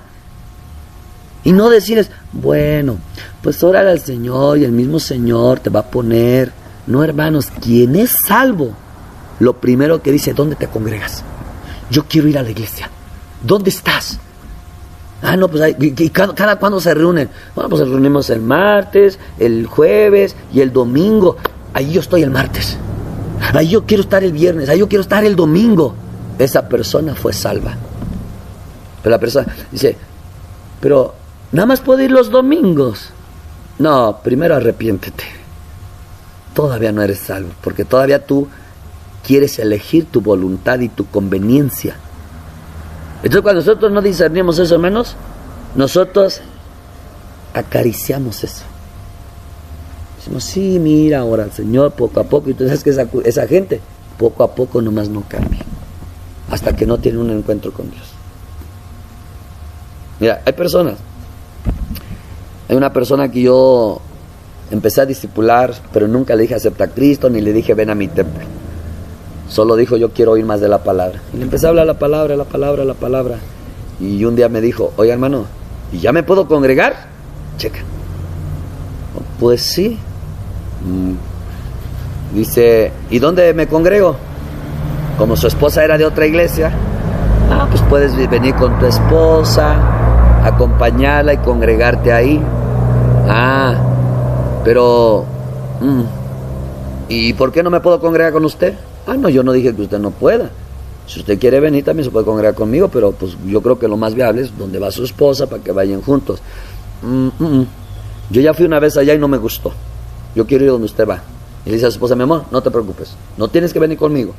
Y no decirles, bueno, pues órale al Señor y el mismo Señor te va a poner. No, hermanos, quien es salvo, lo primero que dice, ¿dónde te congregas? Yo quiero ir a la iglesia. ¿Dónde estás? Ah, no, pues cada cuándo se reúnen. Bueno, pues nos reunimos el martes, el jueves y el domingo. Ahí yo estoy el martes. Ahí yo quiero estar el viernes. Ahí yo quiero estar el domingo. Esa persona fue salva. Pero la persona dice, pero nada más puedo ir los domingos. No, primero arrepiéntete. Todavía no eres salvo, porque todavía tú quieres elegir tu voluntad y tu conveniencia. Entonces, cuando nosotros no discernimos eso, hermanos, nosotros acariciamos eso. Decimos, sí, mira, ahora el Señor poco a poco. Y tú sabes que esa gente poco a poco nomás no cambia, hasta que no tiene un encuentro con Dios. Mira, hay una persona que yo empecé a discipular, pero nunca le dije acepta a Cristo, ni le dije ven a mi templo. Solo dijo, yo quiero oír más de la palabra. Y le empecé a hablar la palabra. Y un día me dijo, oye hermano, ¿y ya me puedo congregar? Checa. Pues sí. Dice, ¿y dónde me congrego? Como su esposa era de otra iglesia, pues puedes venir con tu esposa, acompañarla y congregarte ahí. Pero ¿y por qué no me puedo congregar con usted? No, yo no dije que usted no pueda. Si usted quiere venir también se puede congregar conmigo, pero pues yo creo que lo más viable es donde va su esposa para que vayan juntos. Yo ya fui una vez allá y no me gustó. Yo quiero ir donde usted va. Y le dice a su esposa, mi amor, no te preocupes, no tienes que venir conmigo.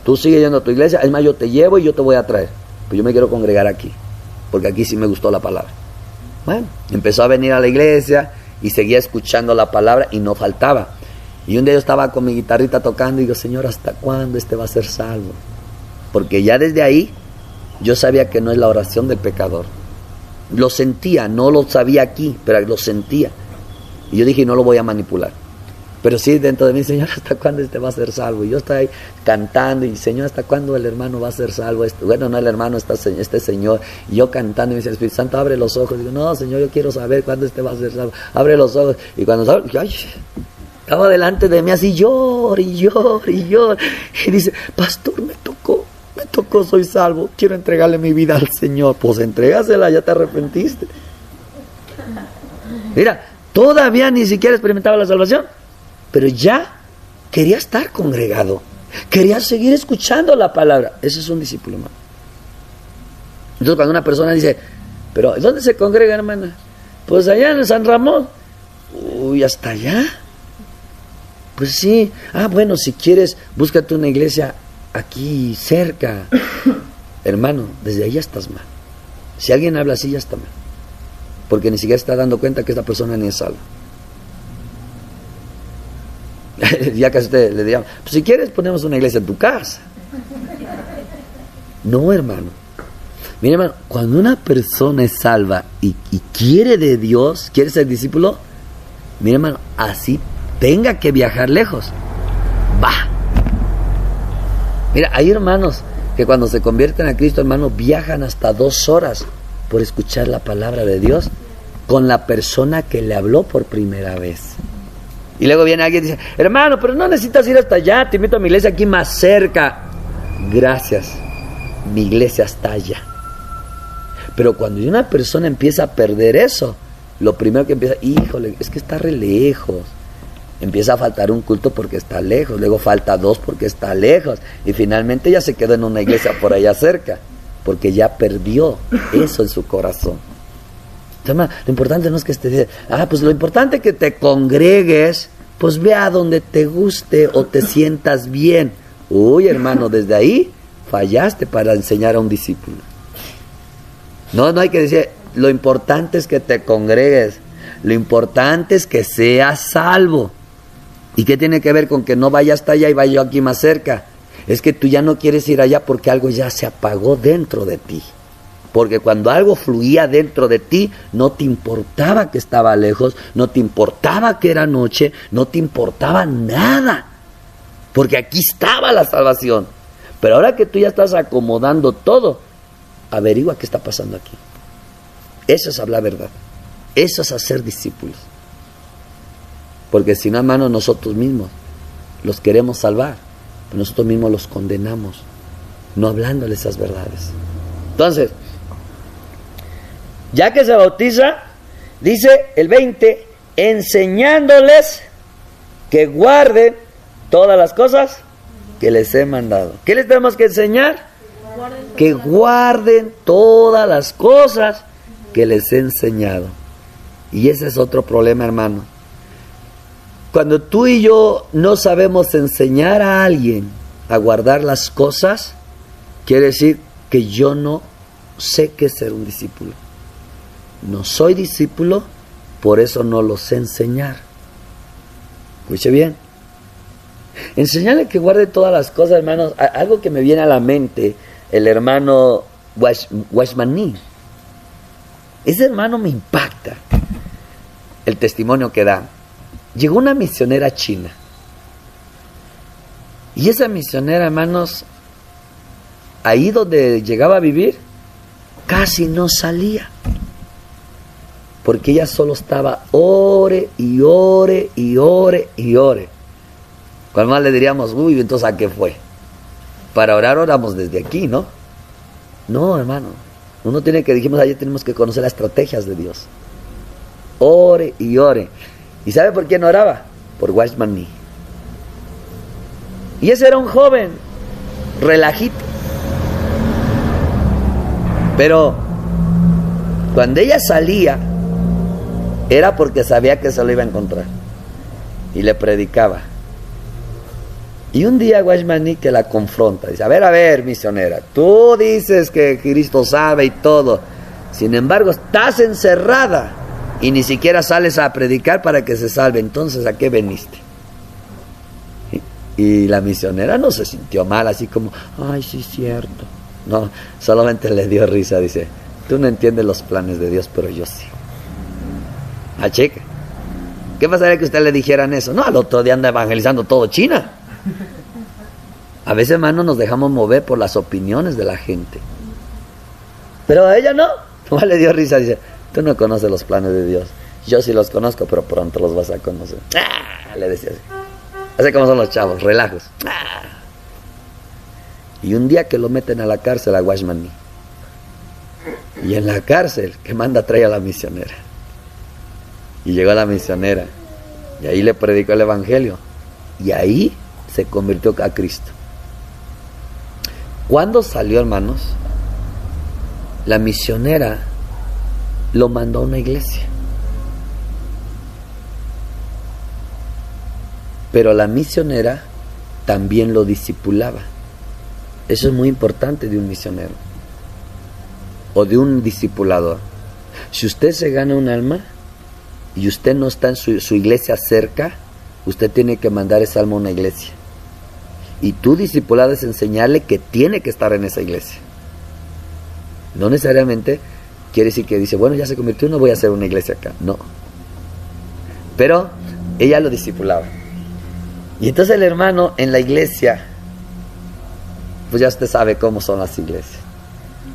Tú sigue yendo a tu iglesia, es más, yo te llevo y yo te voy a traer. Pero yo me quiero congregar aquí, porque aquí sí me gustó la palabra. Bueno, empezó a venir a la iglesia y seguía escuchando la palabra y no faltaba. Y un día yo estaba con mi guitarrita tocando y digo, Señor, ¿hasta cuándo este va a ser salvo? Porque ya desde ahí yo sabía que no es la oración del pecador. Lo sentía, no lo sabía aquí, pero lo sentía. Y yo dije, no lo voy a manipular. Pero sí, dentro de mí, Señor, ¿hasta cuándo este va a ser salvo? Y yo estaba ahí cantando, y Señor, ¿hasta cuándo el hermano va a ser salvo? Bueno, no el hermano, este Señor. Y yo cantando, y me dice, el Espíritu Santo, abre los ojos. Y digo, no, Señor, yo quiero saber cuándo este va a ser salvo. Abre los ojos. Y cuando abre, estaba delante de mí así, llor. Y dice, pastor, me tocó, soy salvo. Quiero entregarle mi vida al Señor. Pues entrégasela, ya te arrepentiste. Mira, todavía ni siquiera experimentaba la salvación, pero ya quería estar congregado, quería seguir escuchando la palabra. Ese es un discípulo, hermano. Entonces cuando una persona dice, pero ¿dónde se congrega, hermana? Pues allá en San Ramón. Uy, ¿hasta allá? Pues sí. Bueno, si quieres, búscate una iglesia aquí cerca. Hermano, desde ahí ya estás mal. Si alguien habla así, ya está mal, porque ni siquiera está dando cuenta que esta persona ni es salva. Ya casi le dirían, pues si quieres ponemos una iglesia en tu casa. No, hermano. Mira, hermano, cuando una persona es salva y quiere de Dios, quiere ser discípulo, mira, hermano, así tenga que viajar lejos, va. Mira, hay hermanos que cuando se convierten a Cristo, hermano, viajan hasta 2 horas por escuchar la palabra de Dios con la persona que le habló por primera vez. Y luego viene alguien y dice, hermano, pero no necesitas ir hasta allá, te invito a mi iglesia aquí más cerca. Gracias, mi iglesia está allá. Pero cuando una persona empieza a perder eso, lo primero que empieza, híjole, es que está re lejos. Empieza a faltar un culto porque está lejos, luego falta 2 porque está lejos, y finalmente ya se quedó en una iglesia por allá cerca, porque ya perdió eso en su corazón. Lo importante no es que esté, pues lo importante es que te congregues, pues ve a donde te guste o te sientas bien. Uy, hermano, desde ahí fallaste para enseñar a un discípulo. No hay que decir, lo importante es que te congregues, lo importante es que seas salvo. ¿Y qué tiene que ver con que no vaya hasta allá y vaya yo aquí más cerca? Es que tú ya no quieres ir allá porque algo ya se apagó dentro de ti. Porque cuando algo fluía dentro de ti, no te importaba que estaba lejos, no te importaba que era noche, no te importaba nada. Porque aquí estaba la salvación. Pero ahora que tú ya estás acomodando todo, averigua qué está pasando aquí. Eso es hablar verdad. Eso es hacer discípulos. Porque si no, hermano, nosotros mismos los queremos salvar, pero nosotros mismos los condenamos, no hablándoles esas verdades. Entonces, ya que se bautiza, dice el 20, enseñándoles que guarden todas las cosas que les he mandado. ¿Qué les tenemos que enseñar? Que guarden todas las cosas que les he enseñado. Y ese es otro problema, hermano. Cuando tú y yo no sabemos enseñar a alguien a guardar las cosas, quiere decir que yo no sé qué es ser un discípulo. No soy discípulo, por eso no lo sé enseñar. Escuche bien. Enseñarle que guarde todas las cosas, hermanos. Algo que me viene a la mente, el hermano Washmani. Ese hermano me impacta el testimonio que da. Llegó una misionera china Y esa misionera, hermanos, ahí donde llegaba a vivir, casi no salía. Porque ella solo estaba ore y ore y ore y ore. Cual más le diríamos, uy, entonces ¿a qué fue? Para orar, oramos desde aquí, ¿no? No, hermano. Uno tiene que, dijimos ayer, tenemos que conocer las estrategias de Dios. Ore y ore. ¿Y sabe por quién oraba? Por Watchman Nee. Y ese era un joven, relajito. Pero cuando ella salía, era porque sabía que se lo iba a encontrar. Y le predicaba. Y un día Watchman Nee que la confronta. Dice, a ver, misionera, tú dices que Cristo sabe y todo. Sin embargo, estás encerrada y ni siquiera sales a predicar para que se salve. Entonces, ¿a qué veniste? Y la misionera no se sintió mal, así como, ay, sí es cierto. No, solamente le dio risa. Dice, tú no entiendes los planes de Dios, pero yo sí. Ah, chica, ¿qué pasaría que usted le dijeran eso? No, al otro día anda evangelizando todo China. A veces, hermano, nos dejamos mover por las opiniones de la gente. Pero a ella no. Nomás le dio risa. Dice, tú no conoces los planes de Dios. Yo sí los conozco, pero pronto los vas a conocer. ¡Ah! Le decía así. Así como son los chavos, relajos. ¡Ah! Y un día que lo meten a la cárcel a Watchman Nee. Y en la cárcel, que manda trae a la misionera. Y llegó la misionera. Y ahí le predicó el evangelio. Y ahí se convirtió a Cristo. Cuando salió, hermanos, la misionera lo mandó a una iglesia. Pero la misionera también lo discipulaba. Eso es muy importante de un misionero o de un discipulador. Si usted se gana un alma y usted no está en su iglesia cerca, usted tiene que mandar esa alma a una iglesia. Y tu discipulado es enseñarle que tiene que estar en esa iglesia. No necesariamente quiere decir que dice, bueno, ya se convirtió, no voy a hacer una iglesia acá. No. Pero ella lo discipulaba. Y entonces el hermano en la iglesia, pues ya usted sabe cómo son las iglesias.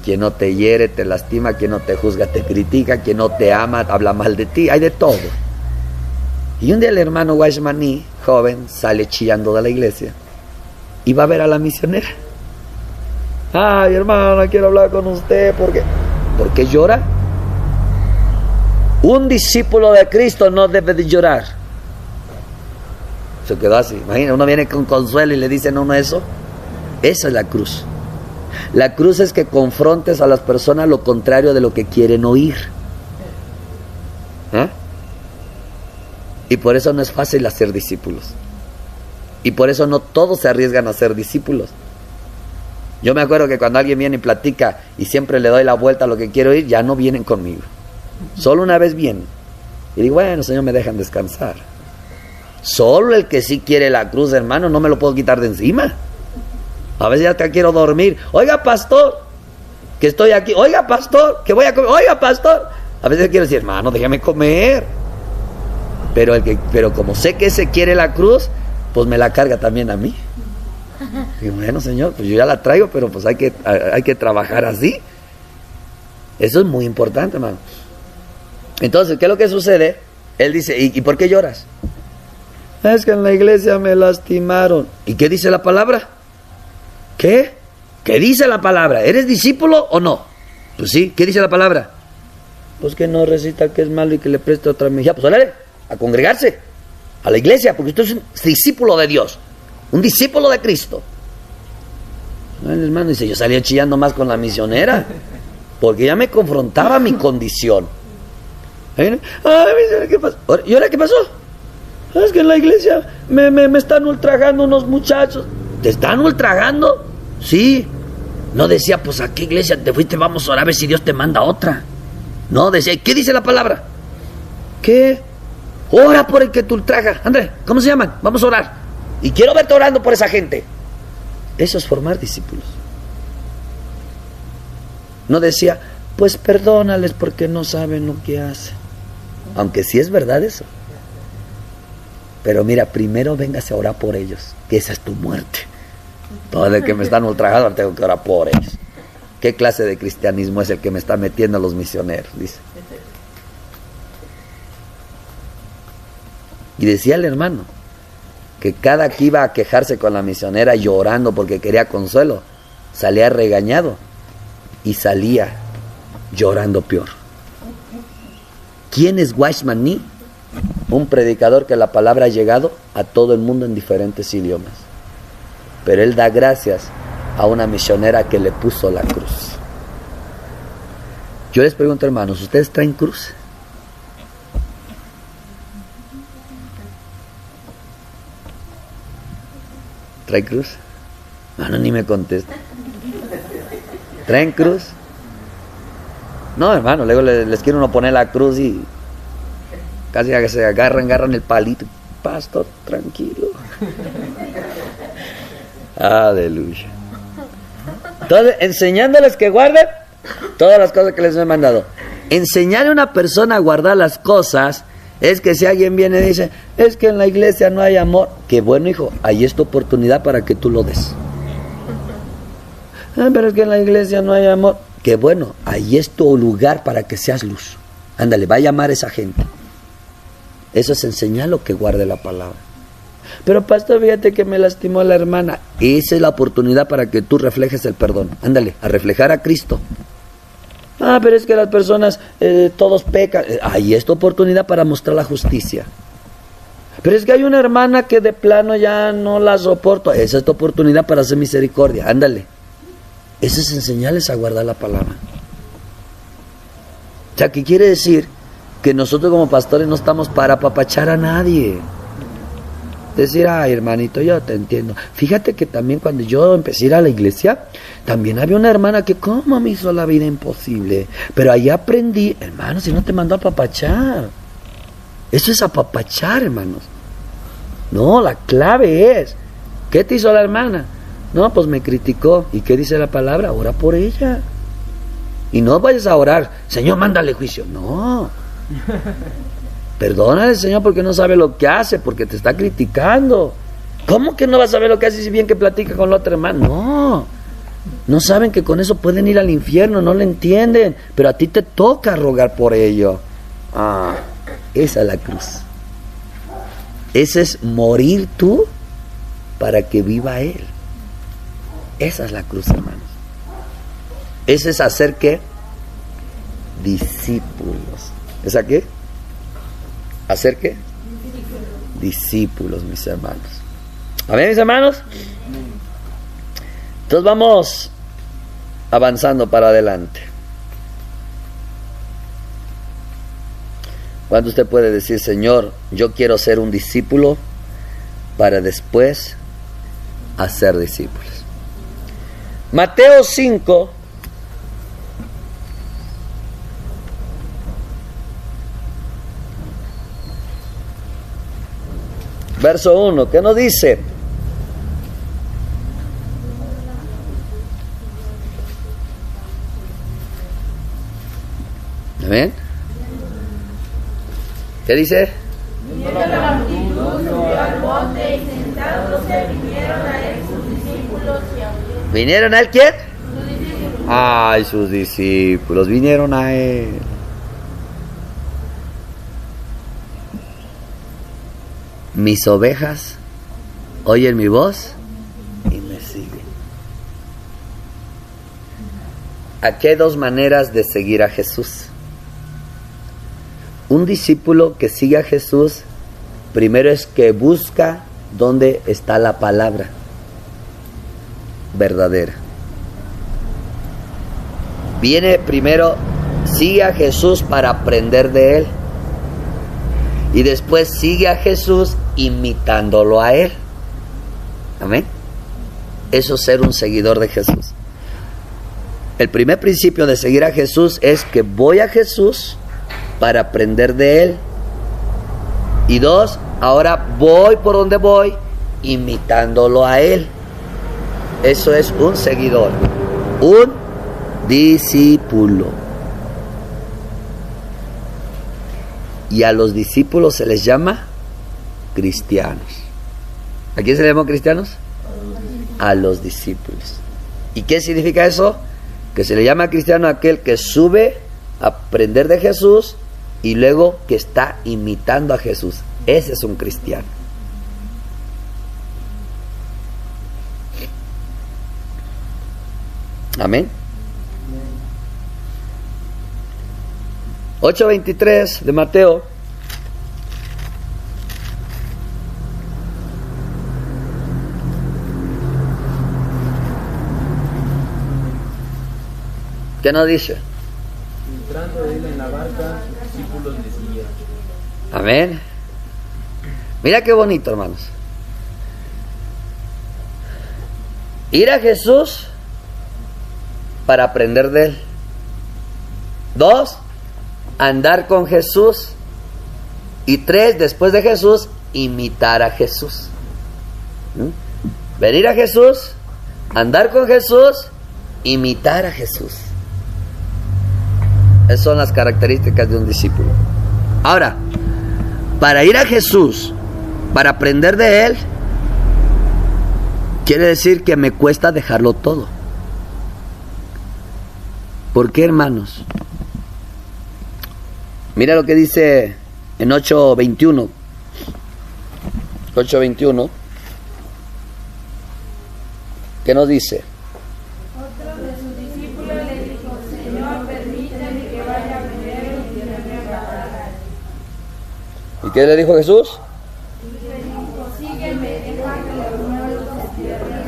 Quien no te hiere, te lastima. Quien no te juzga, te critica. Quien no te ama, habla mal de ti. Hay de todo. Y un día el hermano Watchman Nee, joven, sale chillando de la iglesia y va a ver a la misionera. Ay, hermana, quiero hablar con usted. ¿Por qué? ¿Por qué llora? Un discípulo de Cristo no debe de llorar. Se quedó así. Imagina, uno viene con consuelo y le dicen a uno eso. Esa es la cruz. La cruz es que confrontes a las personas lo contrario de lo que quieren oír. ¿Eh? Y por eso no es fácil hacer discípulos. Y por eso no todos se arriesgan a ser discípulos. Yo me acuerdo que cuando alguien viene y platica y siempre le doy la vuelta a lo que quiero oír, ya no vienen conmigo. Solo una vez vienen. Y digo, bueno, Señor, me dejan descansar. Solo el que sí quiere la cruz, hermano, no me lo puedo quitar de encima. A veces ya te quiero dormir. Oiga, pastor, que estoy aquí. Oiga, pastor, que voy a comer. Oiga, pastor. A veces quiero decir, hermano, déjame comer. Pero como sé que ese quiere la cruz, pues me la carga también a mí. Digo, bueno, Señor, pues yo ya la traigo, pero pues hay que trabajar así. Eso es muy importante, hermano. Entonces, ¿qué es lo que sucede? Él dice, ¿y por qué lloras? Es que en la iglesia me lastimaron. ¿Y qué dice la palabra? ¿Qué? ¿Qué dice la palabra? ¿Eres discípulo o no? Pues sí, ¿qué dice la palabra? Pues que no recita que es malo y que le preste otra mejilla. Pues órale, a congregarse, a la iglesia, porque usted es un discípulo de Dios, un discípulo de Cristo. El hermano dice, yo salía chillando más con la misionera, porque ya me confrontaba mi condición. Ay, ¿qué pasó? ¿Y ahora qué pasó? Es que en la iglesia me están ultrajando unos muchachos. ¿Te están ultrajando? Sí. No decía, pues a qué iglesia te fuiste, vamos a orar a ver si Dios te manda otra. No, decía, ¿qué dice la palabra? ¿Qué? Ora por el que te ultraja. André, ¿cómo se llaman? Vamos a orar. Y quiero verte orando por esa gente. Eso es formar discípulos. No decía, pues perdónales porque no saben lo que hacen. Aunque sí es verdad eso. Pero mira, primero véngase a orar por ellos, que esa es tu muerte. Todo el que me están ultrajando tengo que orar por ellos. ¿Qué clase de cristianismo es el que me está metiendo a los misioneros? Dice. Y decía el hermano que cada que iba a quejarse con la misionera llorando porque quería consuelo, salía regañado y salía llorando peor. ¿Quién es Watchman Nee? Un predicador que la palabra ha llegado a todo el mundo en diferentes idiomas. Pero él da gracias a una misionera que le puso la cruz. Yo les pregunto, hermanos, ¿ustedes traen cruz? ¿Trae cruz? No, ni me contesta. ¿Traen cruz? No, hermano, luego les quiere uno poner la cruz y casi que se agarran el palito. Pastor, tranquilo. Aleluya. Entonces, enseñándoles que guarden todas las cosas que les he mandado. Enseñarle a una persona a guardar las cosas es que si alguien viene y dice, es que en la iglesia no hay amor. Qué bueno, hijo, ahí es tu oportunidad para que tú lo des. Pero es que en la iglesia no hay amor. Qué bueno, ahí es tu lugar para que seas luz. Ándale, va a llamar a esa gente. Eso es enseñarlo que guarde la palabra. Pero pastor, fíjate que me lastimó la hermana. Esa es la oportunidad para que tú reflejes el perdón. Ándale, a reflejar a Cristo. Pero es que las personas, todos pecan. Ahí es tu oportunidad para mostrar la justicia. Pero es que hay una hermana que de plano ya no la soporto. Esa es tu oportunidad para hacer misericordia. Ándale. Eso es enseñarles a guardar la palabra. O sea, ¿qué quiere decir? Que nosotros como pastores no estamos para apapachar a nadie. Decir, ay hermanito, yo te entiendo. Fíjate que también cuando yo empecé a ir a la iglesia, también había una hermana que cómo me hizo la vida imposible. Pero ahí aprendí, hermano, si no te mandó a apapachar. Eso es apapachar, hermanos. No, la clave es, ¿qué te hizo la hermana? No, pues me criticó. ¿Y qué dice la palabra? Ora por ella. Y no vayas a orar, Señor, mándale juicio. No. Perdónale, Señor, porque no sabe lo que hace, porque te está criticando. ¿Cómo que no va a saber lo que hace si bien que platica con la otra hermana? No. No saben que con eso pueden ir al infierno, no lo entienden. Pero a ti te toca rogar por ello. Esa es la cruz. Ese es morir tú para que viva Él. Esa es la cruz, hermanos. Ese es hacer ¿qué? Discípulos. ¿Esa qué? ¿Hacer qué? Discípulos, mis hermanos. ¿Amén, mis hermanos? Entonces vamos avanzando para adelante. ¿Cuándo usted puede decir, Señor, yo quiero ser un discípulo para después hacer discípulos? Mateo 5, verso 1, ¿qué nos dice? ¿Amén? ¿Qué dice? Viendo la multitud, subió al monte y sentándose vinieron a él sus discípulos y a él. ¿Vinieron a él quién? Sus discípulos. Ay, sus discípulos vinieron a él. Mis ovejas oyen mi voz y me siguen. Aquí hay dos maneras de seguir a Jesús. Un discípulo que sigue a Jesús, primero es que busca dónde está la palabra verdadera. Viene primero, sigue a Jesús para aprender de Él. Y después sigue a Jesús imitándolo a Él. Amén. Eso es ser un seguidor de Jesús. El primer principio de seguir a Jesús es que voy a Jesús para aprender de Él. Y dos, ahora voy por donde voy imitándolo a Él. Eso es un seguidor, un discípulo. Y a los discípulos se les llama cristianos. ¿A quién se les llama cristianos? a los discípulos. ¿Y qué significa eso? Que se le llama cristiano a aquel que sube a aprender de Jesús y luego que está imitando a Jesús. Ese es un cristiano. Amén. 8:23 de Mateo. ¿Qué nos dice? Entrando él en la barca, sus discípulos le siguieron. Amén. Mira qué bonito, hermanos. Ir a Jesús para aprender de Él. 2, andar con Jesús. Y 3, después de Jesús, imitar a Jesús. Venir a Jesús, andar con Jesús, imitar a Jesús. Esas son las características de un discípulo. Ahora, para ir a Jesús, para aprender de Él, quiere decir que me cuesta dejarlo todo. ¿Por qué, hermanos? Mira lo que dice en 8:21. 8:21. ¿Qué nos dice? Otro de sus discípulos le dijo: Señor, permíteme que vaya primero y que me pagar. ¿Y qué le dijo Jesús? Sígueme, deja que los muertos se pierdan.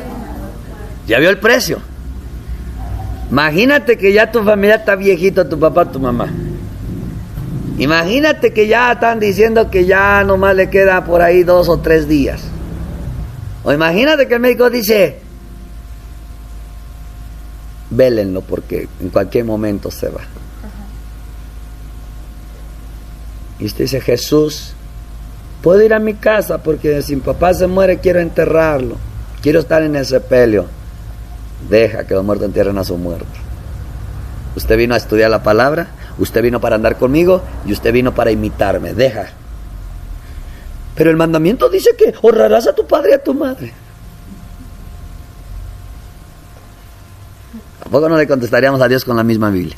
¿Ya vio el precio? Imagínate que ya tu familia está viejito, tu papá, tu mamá. Imagínate que ya están diciendo que ya nomás le queda por ahí 2 o 3 días. O imagínate que el médico dice: vélenlo porque en cualquier momento se va. Y usted dice: Jesús, puedo ir a mi casa porque si mi papá se muere quiero enterrarlo, quiero estar en el sepelio. Deja que los muertos entierren a su muerto. Usted vino a estudiar la palabra, usted vino para andar conmigo y usted vino para imitarme. Deja. Pero el mandamiento dice que honrarás a tu padre y a tu madre. ¿A poco no le contestaríamos a Dios con la misma Biblia?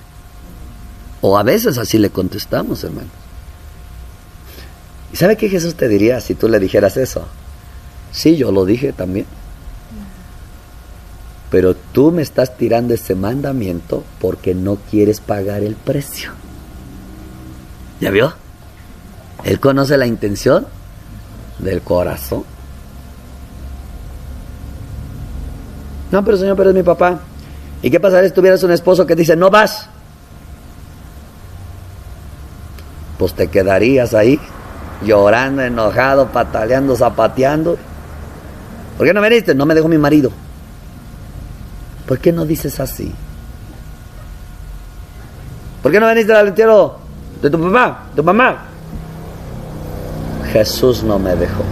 O a veces así le contestamos, hermano. ¿Y sabe qué Jesús te diría si tú le dijeras eso? Sí, yo lo dije también. Pero tú me estás tirando ese mandamiento porque no quieres pagar el precio. ¿Ya vio? Él conoce la intención del corazón. No, pero Señor, pero es mi papá. ¿Y qué pasaría si tuvieras un esposo que dice: no vas? Pues te quedarías ahí llorando, enojado, pataleando, zapateando. ¿Por qué no veniste? No me dejó mi marido. ¿Por qué no dices así? ¿Por qué no veniste al entierro de tu papá, tu mamá? Jesús no me dejó.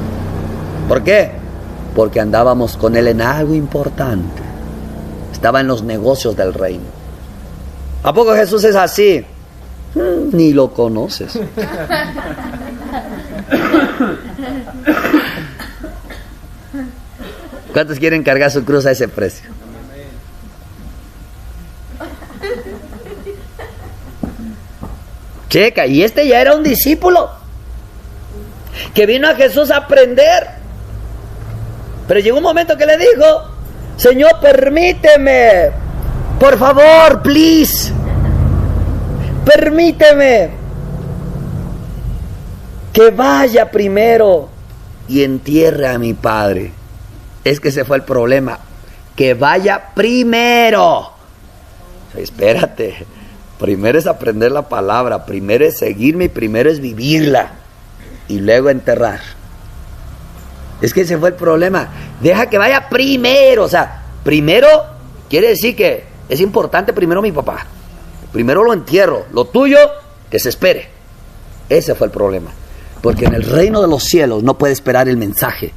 ¿Por qué? Porque andábamos con Él en algo importante. Estaba en los negocios del reino. ¿A poco Jesús es así? Ni lo conoces. ¿Cuántos quieren cargar su cruz a ese precio? Checa, y este ya era un discípulo que vino a Jesús a aprender. Pero llegó un momento que le dijo: Señor, permíteme, por favor, please, permíteme que vaya primero y entierre a mi padre. Es que ese fue el problema, que vaya primero. Espérate, primero es aprender la palabra, primero es seguirme y primero es vivirla y luego enterrar. Es que ese fue el problema. Deja que vaya primero. O sea, primero quiere decir que es importante primero mi papá. Primero lo entierro. Lo tuyo, que se espere. Ese fue el problema. Porque en el reino de los cielos no puede esperar el mensaje.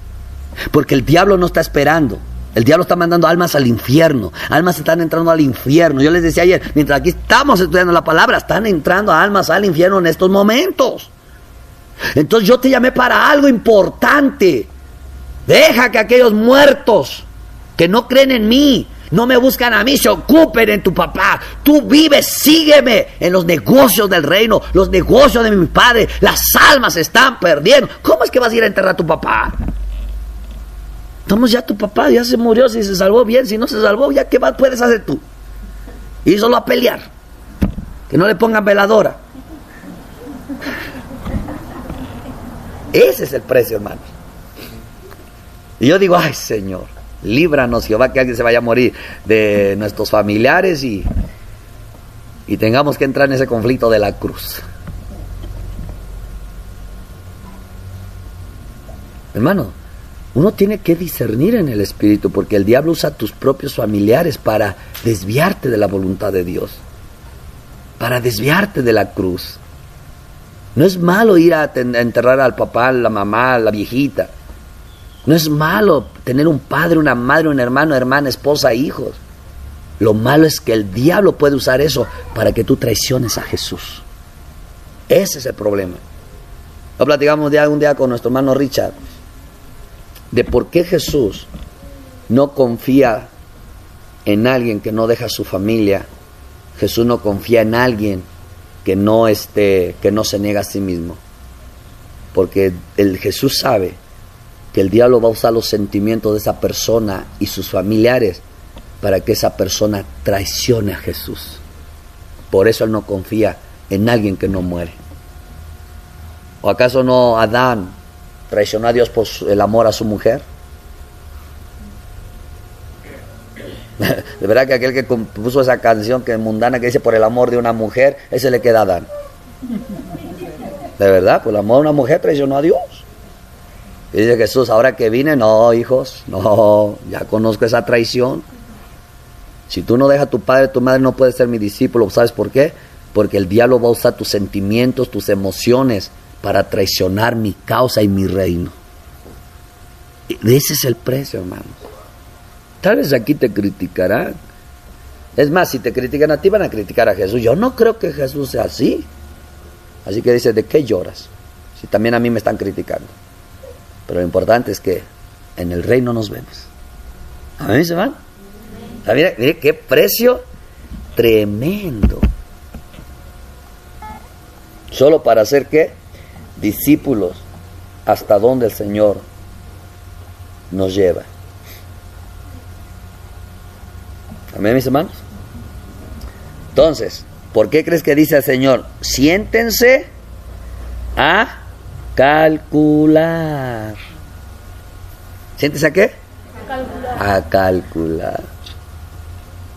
Porque el diablo no está esperando. El diablo está mandando almas al infierno. Almas están entrando al infierno. Yo les decía ayer, mientras aquí estamos estudiando la palabra, están entrando almas al infierno en estos momentos. Entonces yo te llamé para algo importante. Deja que aquellos muertos que no creen en mí, no me buscan a mí, se ocupen en tu papá. Tú vives, sígueme en los negocios del reino, los negocios de mi padre. Las almas se están perdiendo. ¿Cómo es que vas a ir a enterrar a tu papá? Estamos ya, tu papá ya se murió, si se salvó bien, si no se salvó, ya qué más puedes hacer tú. Y solo a pelear, que no le pongan veladora. Ese es el precio, hermano. Y yo digo, ay Señor, líbranos, Jehová, que alguien se vaya a morir de nuestros familiares y tengamos que entrar en ese conflicto de la cruz. Hermano, uno tiene que discernir en el espíritu, porque el diablo usa a tus propios familiares para desviarte de la voluntad de Dios, para desviarte de la cruz. No es malo ir a enterrar al papá, a la mamá, a la viejita. No es malo tener un padre, una madre, un hermano, hermana, esposa, hijos. Lo malo es que el diablo puede usar eso para que tú traiciones a Jesús. Ese es el problema. Lo platicamos un día con nuestro hermano Richard, de por qué Jesús no confía en alguien que no deja su familia. Jesús no confía en alguien que no se niega a sí mismo. Porque Jesús sabe que el diablo va a usar los sentimientos de esa persona y sus familiares para que esa persona traicione a Jesús. Por eso él no confía en alguien que no muere. ¿O acaso no Adán traicionó a Dios por el amor a su mujer? De verdad que aquel que compuso esa canción que mundana que dice por el amor de una mujer, ese le queda a Adán. De verdad, por el amor de una mujer traicionó a Dios. Y dice Jesús, ahora que vine, no, hijos, no, ya conozco esa traición. Si tú no dejas a tu padre, tu madre, no puedes ser mi discípulo. ¿Sabes por qué? Porque el diablo va a usar tus sentimientos, tus emociones para traicionar mi causa y mi reino. Y ese es el precio, hermano. Tal vez aquí te criticarán. Es más, si te critican a ti, van a criticar a Jesús. Yo no creo que Jesús sea así. Así que dice, ¿de qué lloras? Si también a mí me están criticando. Pero lo importante es que en el reino nos vemos. ¿Amén, se van? Mire qué precio tremendo. Solo para hacer, ¿qué? Discípulos, hasta donde el Señor nos lleva. Amén, mis hermanos. Entonces, ¿por qué crees que dice el Señor? Siéntense a calcular. ¿Siéntese a qué? A calcular.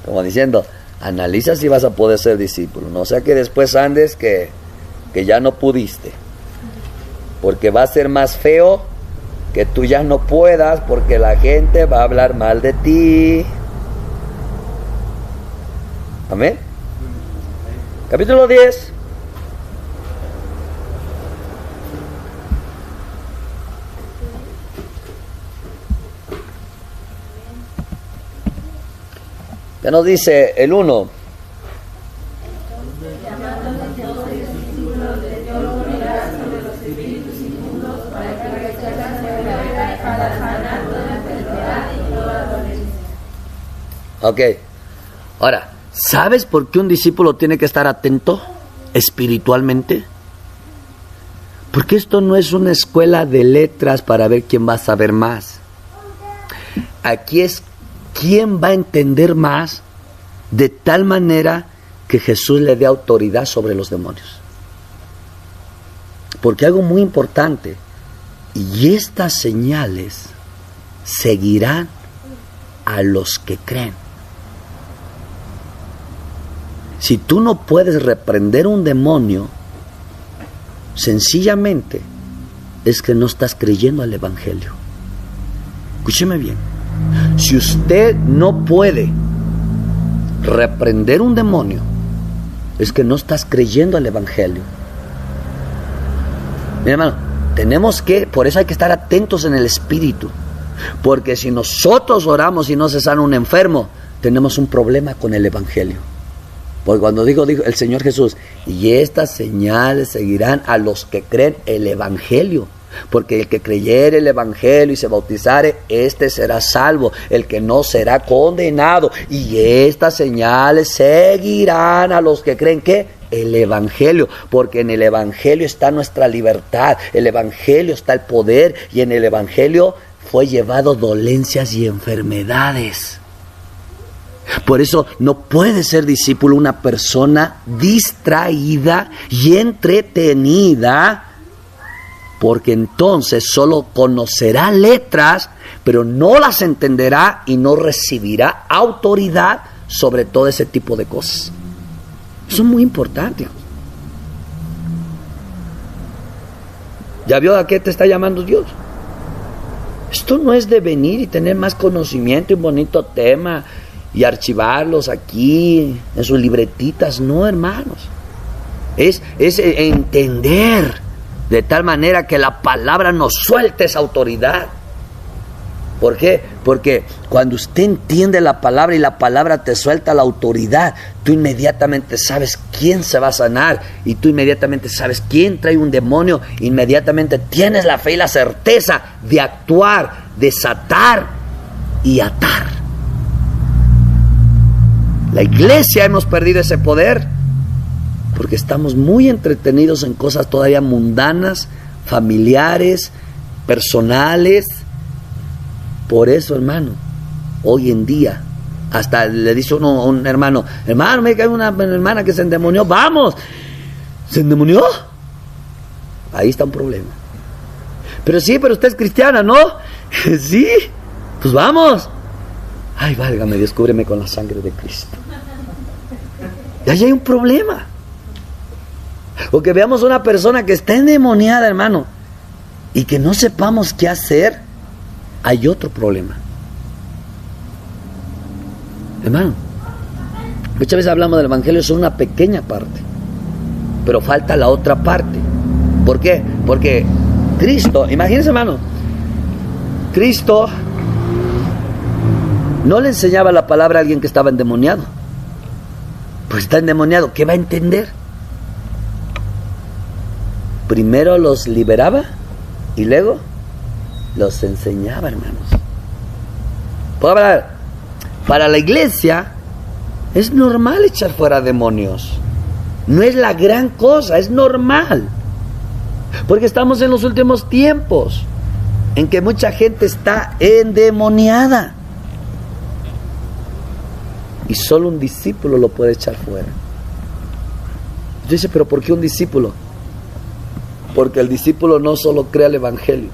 Como diciendo, analiza si vas a poder ser discípulo. No sea que después andes que ya no pudiste. Porque va a ser más feo que tú ya no puedas, porque la gente va a hablar mal de ti. Amén. Capítulo 10. ¿Qué nos dice el 1? Ok. Ahora, ¿sabes por qué un discípulo tiene que estar atento espiritualmente? Porque esto no es una escuela de letras para ver quién va a saber más. Aquí es quién va a entender más, de tal manera que Jesús le dé autoridad sobre los demonios. Porque algo muy importante, y estas señales seguirán a los que creen. Si tú no puedes reprender un demonio, sencillamente es que no estás creyendo al Evangelio. Escúcheme bien. Si usted no puede reprender un demonio, es que no estás creyendo al Evangelio. Mi hermano, por eso hay que estar atentos en el espíritu. Porque si nosotros oramos y no se sana un enfermo, tenemos un problema con el Evangelio. Porque cuando dijo el Señor Jesús, y estas señales seguirán a los que creen el Evangelio. Porque el que creyere el evangelio y se bautizare, éste será salvo, el que no será condenado. Y estas señales seguirán a los que creen que el evangelio, porque en el evangelio está nuestra libertad, el evangelio está el poder, y en el evangelio fue llevado dolencias y enfermedades. Por eso no puede ser discípulo una persona distraída y entretenida, porque entonces solo conocerá letras, pero no las entenderá y no recibirá autoridad sobre todo ese tipo de cosas. Eso es muy importante. ¿Ya vio a qué te está llamando Dios? Esto no es de venir y tener más conocimiento y un bonito tema y archivarlos aquí en sus libretitas. No, hermanos. Es entender de tal manera que la palabra nos suelte esa autoridad. ¿Por qué? Porque cuando usted entiende la palabra y la palabra te suelta la autoridad, tú inmediatamente sabes quién se va a sanar, y tú inmediatamente sabes quién trae un demonio. Inmediatamente tienes la fe y la certeza de actuar, desatar y atar. La iglesia hemos perdido ese poder porque estamos muy entretenidos en cosas todavía mundanas, familiares, personales. Por eso, hermano, hoy en día, hasta le dice uno a un hermano, me cae una hermana que se endemonió, vamos, ¿se endemonió? Ahí está un problema. Pero sí, pero usted es cristiana, ¿no? Sí, pues vamos. Ay, válgame Dios, cúbreme con la sangre de Cristo. Y ahí hay un problema. O que veamos una persona que está endemoniada, hermano, y que no sepamos qué hacer. Hay otro problema. Hermano, muchas veces hablamos del evangelio, es una pequeña parte, pero falta la otra parte. ¿Por qué? Porque Cristo, imagínense, hermano, Cristo no le enseñaba la palabra a alguien que estaba endemoniado. Pues está endemoniado, ¿qué va a entender? Primero los liberaba y luego los enseñaba, hermanos. ¿Puedo hablar? Para la iglesia es normal echar fuera demonios. No es la gran cosa, es normal. Porque estamos en los últimos tiempos en que mucha gente está endemoniada. Y solo un discípulo lo puede echar fuera. Yo dice, ¿pero por qué un discípulo? Porque el discípulo no solo crea el evangelio.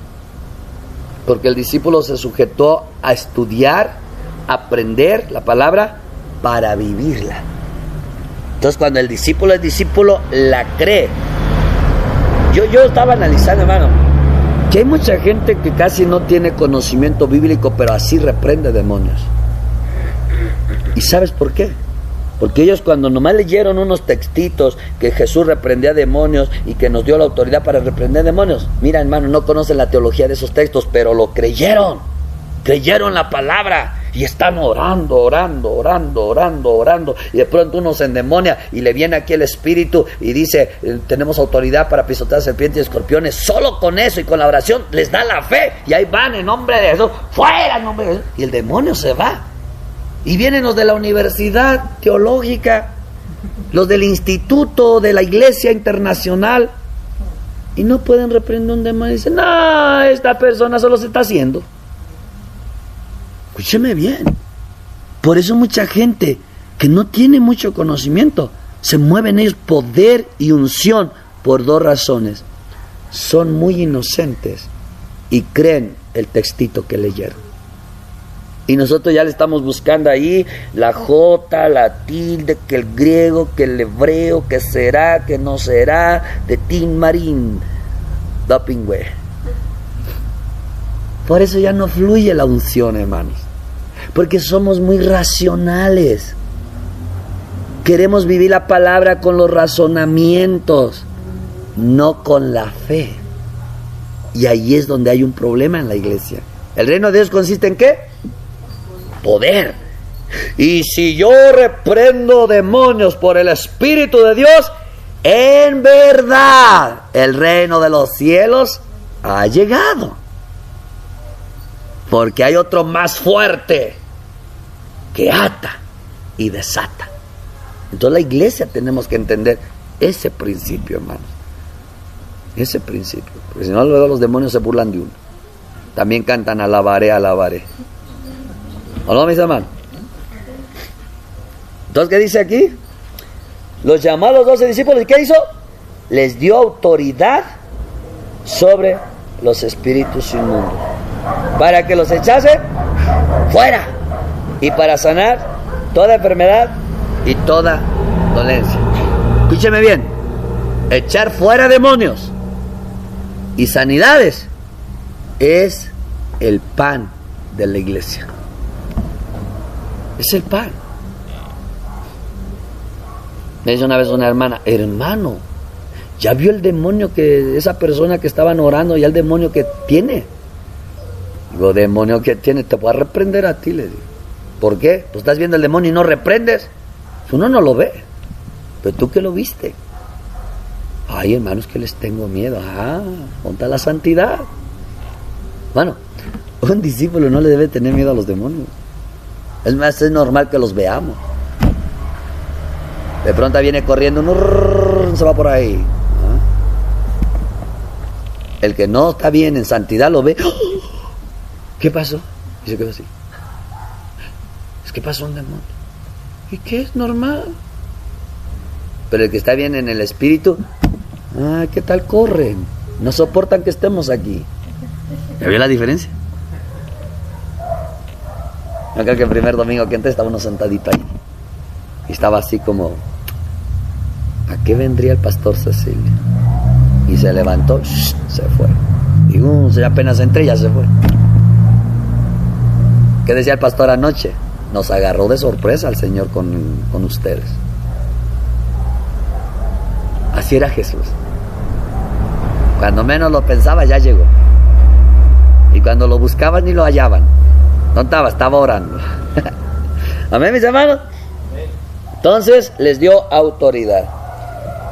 Porque el discípulo se sujetó a estudiar, aprender la palabra para vivirla. Entonces, cuando el discípulo es discípulo, la cree. Yo estaba analizando, hermano, que hay mucha gente que casi no tiene conocimiento bíblico, pero así reprende demonios. ¿Y sabes por qué? Porque ellos, cuando nomás leyeron unos textitos que Jesús reprendía demonios y que nos dio la autoridad para reprender demonios, mira, hermano, no conocen la teología de esos textos, pero lo creyeron la palabra y están orando, y de pronto uno se endemonia y le viene aquí el espíritu y dice, tenemos autoridad para pisotear serpientes y escorpiones. Solo con eso y con la oración les da la fe, y ahí van en nombre de Jesús, fuera en nombre de Jesús, y el demonio se va. Y vienen los de la universidad teológica, los del instituto de la iglesia internacional, y no pueden reprender un demonio. Y dicen, no, esta persona solo se está haciendo. Escúcheme bien. Por eso mucha gente que no tiene mucho conocimiento, se mueve en ellos poder y unción por dos razones. Son muy inocentes y creen el textito que leyeron. Y nosotros ya le estamos buscando ahí la J, la tilde, que el griego, que el hebreo, que será, que no será, de Tin Marín, Dopingüe. Por eso ya no fluye la unción, hermanos. Porque somos muy racionales. Queremos vivir la palabra con los razonamientos, no con la fe. Y ahí es donde hay un problema en la iglesia. ¿El reino de Dios consiste en qué? Poder. Y si yo reprendo demonios por el Espíritu de Dios, en verdad el reino de los cielos ha llegado. Porque hay otro más fuerte que ata y desata. Entonces la iglesia tenemos que entender ese principio, hermanos. Ese principio. Porque si no, luego los demonios se burlan de uno. También cantan alabaré, alabaré. ¿O no, mis hermanos? Entonces, ¿qué dice aquí? Los llamó a los 12 discípulos, ¿y qué hizo? Les dio autoridad sobre los espíritus inmundos, para que los echasen fuera, y para sanar toda enfermedad y toda dolencia. Escúcheme bien, echar fuera demonios y sanidades es el pan de la iglesia. Es el pan. Me dice una vez una hermana, hermano, ¿ya vio el demonio que esa persona que estaban orando, ya el demonio que tiene? Digo, demonio que tiene, te voy a reprender a ti, le digo. ¿Por qué? Pues estás viendo el demonio y no reprendes. Uno no lo ve, pero tú que lo viste. Ay, hermanos, que les tengo miedo. Ponte la santidad. Bueno, un discípulo no le debe tener miedo a los demonios. Es más, es normal que los veamos. De pronto viene corriendo, se va por ahí. El que no está bien en santidad lo ve. ¿Qué pasó? Y se quedó así. Es que pasó un demonio. ¿Y qué? Es normal. Pero el que está bien en el espíritu, ¿qué tal corren? No soportan que estemos aquí. ¿Ya vio la diferencia? Yo creo que el primer domingo que entré estaba uno sentadito ahí. Y estaba así como, ¿a qué vendría el pastor Cecilio? Y se levantó, se fue. Digo, apenas entré, ya se fue. ¿Qué decía el pastor anoche? Nos agarró de sorpresa al Señor con ustedes. Así era Jesús. Cuando menos lo pensaba, ya llegó. Y cuando lo buscaban ni lo hallaban. No estaba orando. Amén, mis hermanos. Entonces les dio autoridad.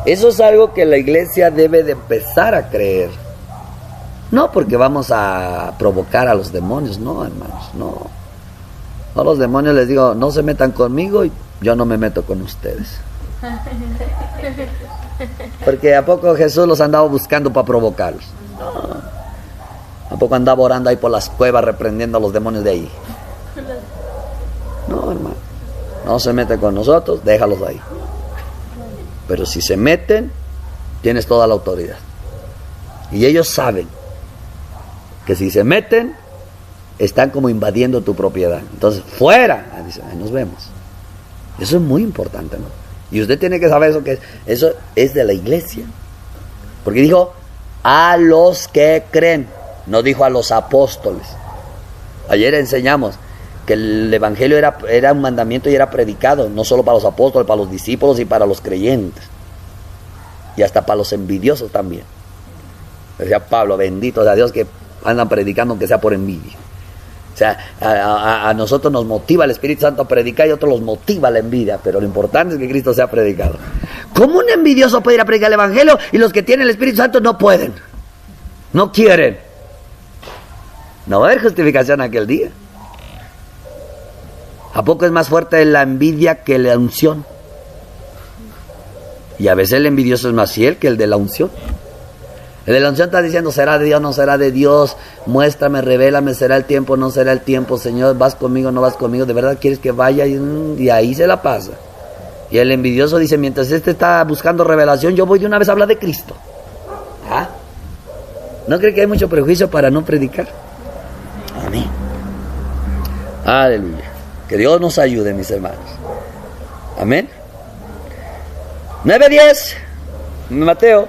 Eso es algo que la iglesia debe de empezar a creer. No porque vamos a provocar a los demonios, no, hermanos, no. No, los demonios les digo, no se metan conmigo y yo no me meto con ustedes. Porque ¿a poco Jesús los andaba buscando para provocarlos? No. ¿A poco andaba orando ahí por las cuevas reprendiendo a los demonios de ahí? No, hermano. No se mete con nosotros, déjalos ahí. Pero si se meten, tienes toda la autoridad. Y ellos saben que si se meten, están como invadiendo tu propiedad. Entonces, fuera. Dicen, nos vemos. Eso es muy importante, ¿no? Y usted tiene que saber eso, que eso es de la iglesia. Porque dijo, a los que creen. No dijo a los apóstoles. Ayer enseñamos que el evangelio era un mandamiento y era predicado, no solo para los apóstoles, para los discípulos y para los creyentes. Y hasta para los envidiosos también. Decía Pablo, bendito sea Dios que andan predicando aunque sea por envidia. O sea, a nosotros nos motiva el Espíritu Santo a predicar y a otros los motiva la envidia, pero lo importante es que Cristo sea predicado. ¿Cómo un envidioso puede ir a predicar el evangelio y los que tienen el Espíritu Santo no pueden? No quieren. No va a haber justificación aquel día. ¿A poco es más fuerte la envidia que la unción? Y a veces el envidioso es más fiel que el de la unción. El de la unción está diciendo, ¿será de Dios, no será de Dios? Muéstrame, revélame, ¿será el tiempo, no será el tiempo? Señor, ¿vas conmigo, no vas conmigo? ¿De verdad quieres que vaya? Y ahí se la pasa. Y el envidioso dice, mientras este está buscando revelación, yo voy de una vez a hablar de Cristo. ¿No cree que hay mucho prejuicio para no predicar? Amén. Aleluya. Que Dios nos ayude, mis hermanos. Amén. 9:10. Mateo.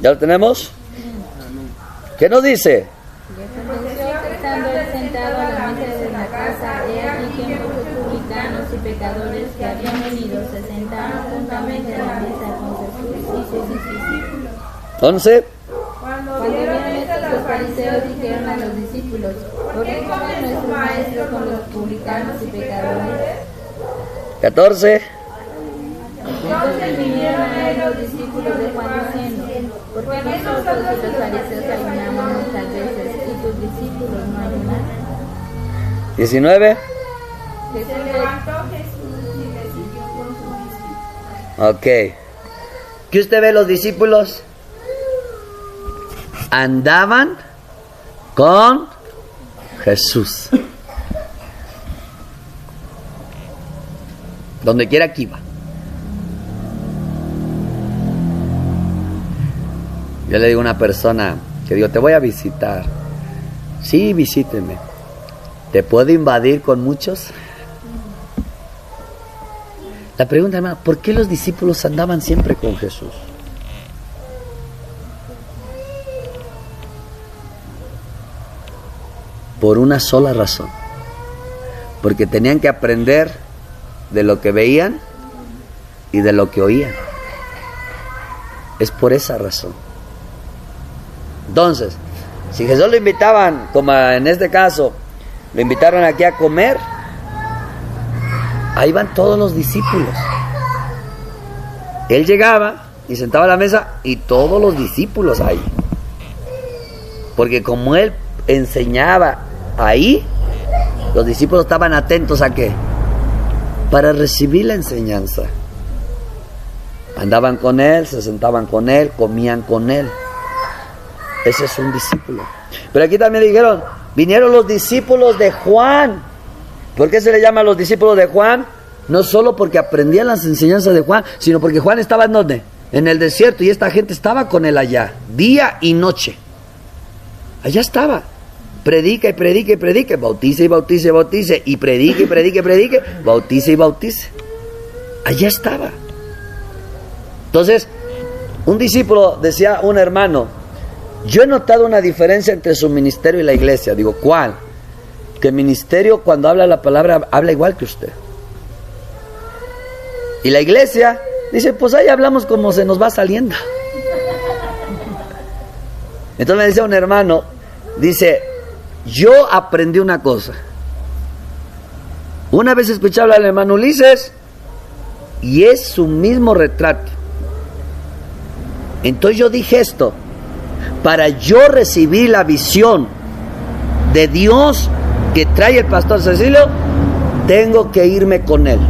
¿Ya lo tenemos? ¿Qué nos dice? Estando él sentado a la mesa de la casa, he aquí que muchos publicanos y pecadores que habían venido se sentaron juntamente a la mesa con Jesús y sus discípulos. 11. Cuando vieron esto, los fariseos dijeron a los discípulos, ¿por qué come nuestro maestro con los publicanos y pecadores? 14. Entonces vinieron a él los discípulos de Juan diciendo: ¿por qué nosotros y los fariseos ayunamos muchas veces y tus discípulos no ayunan? 19. Jesús Se le levantó Jesús y le siguió con sus discípulos. Ok. ¿Qué usted ve los discípulos? Andaban con Jesús. Donde quiera que iba. Yo le digo a una persona que digo, te voy a visitar. Sí, visíteme. ¿Te puedo invadir con muchos? La pregunta, hermano, ¿por qué los discípulos andaban siempre con Jesús? Por una sola razón. Porque tenían que aprender de lo que veían y de lo que oían. Es por esa razón. Entonces, si Jesús lo invitaban, como en este caso, lo invitaron aquí a comer, ahí van todos los discípulos. Él llegaba y sentaba a la mesa y todos los discípulos ahí. Porque como él enseñaba ahí, los discípulos estaban atentos a ¿qué? Para recibir la enseñanza. Andaban con él, se sentaban con él, comían con él. Ese es un discípulo. Pero aquí también dijeron, vinieron los discípulos de Juan. ¿Por qué se le llama a los discípulos de Juan? No solo porque aprendían las enseñanzas de Juan, sino porque Juan estaba ¿en dónde? En el desierto, y esta gente estaba con él allá, día y noche. Allá estaba. Predica y predica y predica, bautice y bautice y bautice, y predique y predique y predique, bautice y bautice. Allá estaba. Entonces, un discípulo, decía un hermano, yo he notado una diferencia entre su ministerio y la iglesia. Digo, ¿cuál? Que el ministerio cuando habla la palabra, habla igual que usted. Y la iglesia dice, pues ahí hablamos como se nos va saliendo. Entonces me decía un hermano, dice, yo aprendí una cosa. Una vez escuché hablar al hermano Ulises y es su mismo retrato. Entonces yo dije esto, para yo recibir la visión de Dios que trae el pastor Cecilio, tengo que irme con él.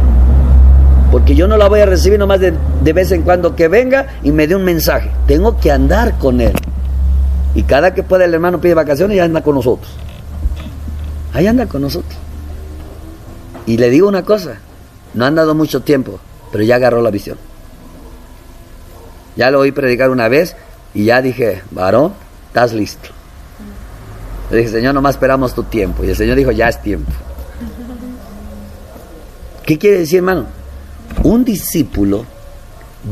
Porque yo no la voy a recibir nomás de vez en cuando que venga y me dé un mensaje. Tengo que andar con él. Y cada que puede el hermano pide vacaciones y anda con nosotros. Ahí anda con nosotros. Y le digo una cosa, no han dado mucho tiempo, pero ya agarró la visión. Ya lo oí predicar una vez y ya dije, varón, estás listo. Le dije, Señor, nomás esperamos tu tiempo. Y el Señor dijo, ya es tiempo. ¿Qué quiere decir, hermano? Un discípulo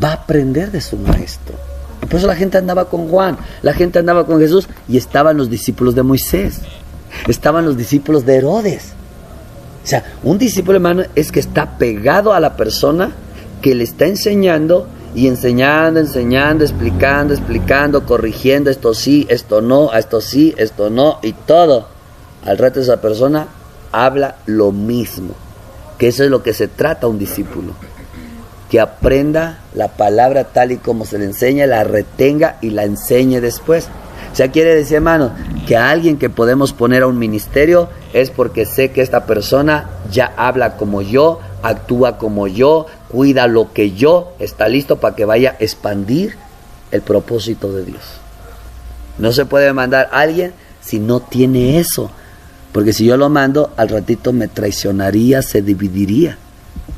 va a aprender de su maestro. Y por eso la gente andaba con Juan, la gente andaba con Jesús, y estaban los discípulos de Moisés, estaban los discípulos de Herodes. O sea, un discípulo, hermano, es que está pegado a la persona que le está enseñando y enseñando, explicando, corrigiendo, esto sí, esto no, esto sí, esto no, y todo. Al rato esa persona habla lo mismo, que eso es lo que se trata un discípulo, que aprenda la palabra tal y como se le enseña, la retenga y la enseñe después. O sea, quiere decir, hermano, que a alguien que podemos poner a un ministerio es porque sé que esta persona ya habla como yo, actúa como yo, cuida lo que yo, está listo para que vaya a expandir el propósito de Dios. No se puede mandar a alguien si no tiene eso, porque si yo lo mando, al ratito me traicionaría, se dividiría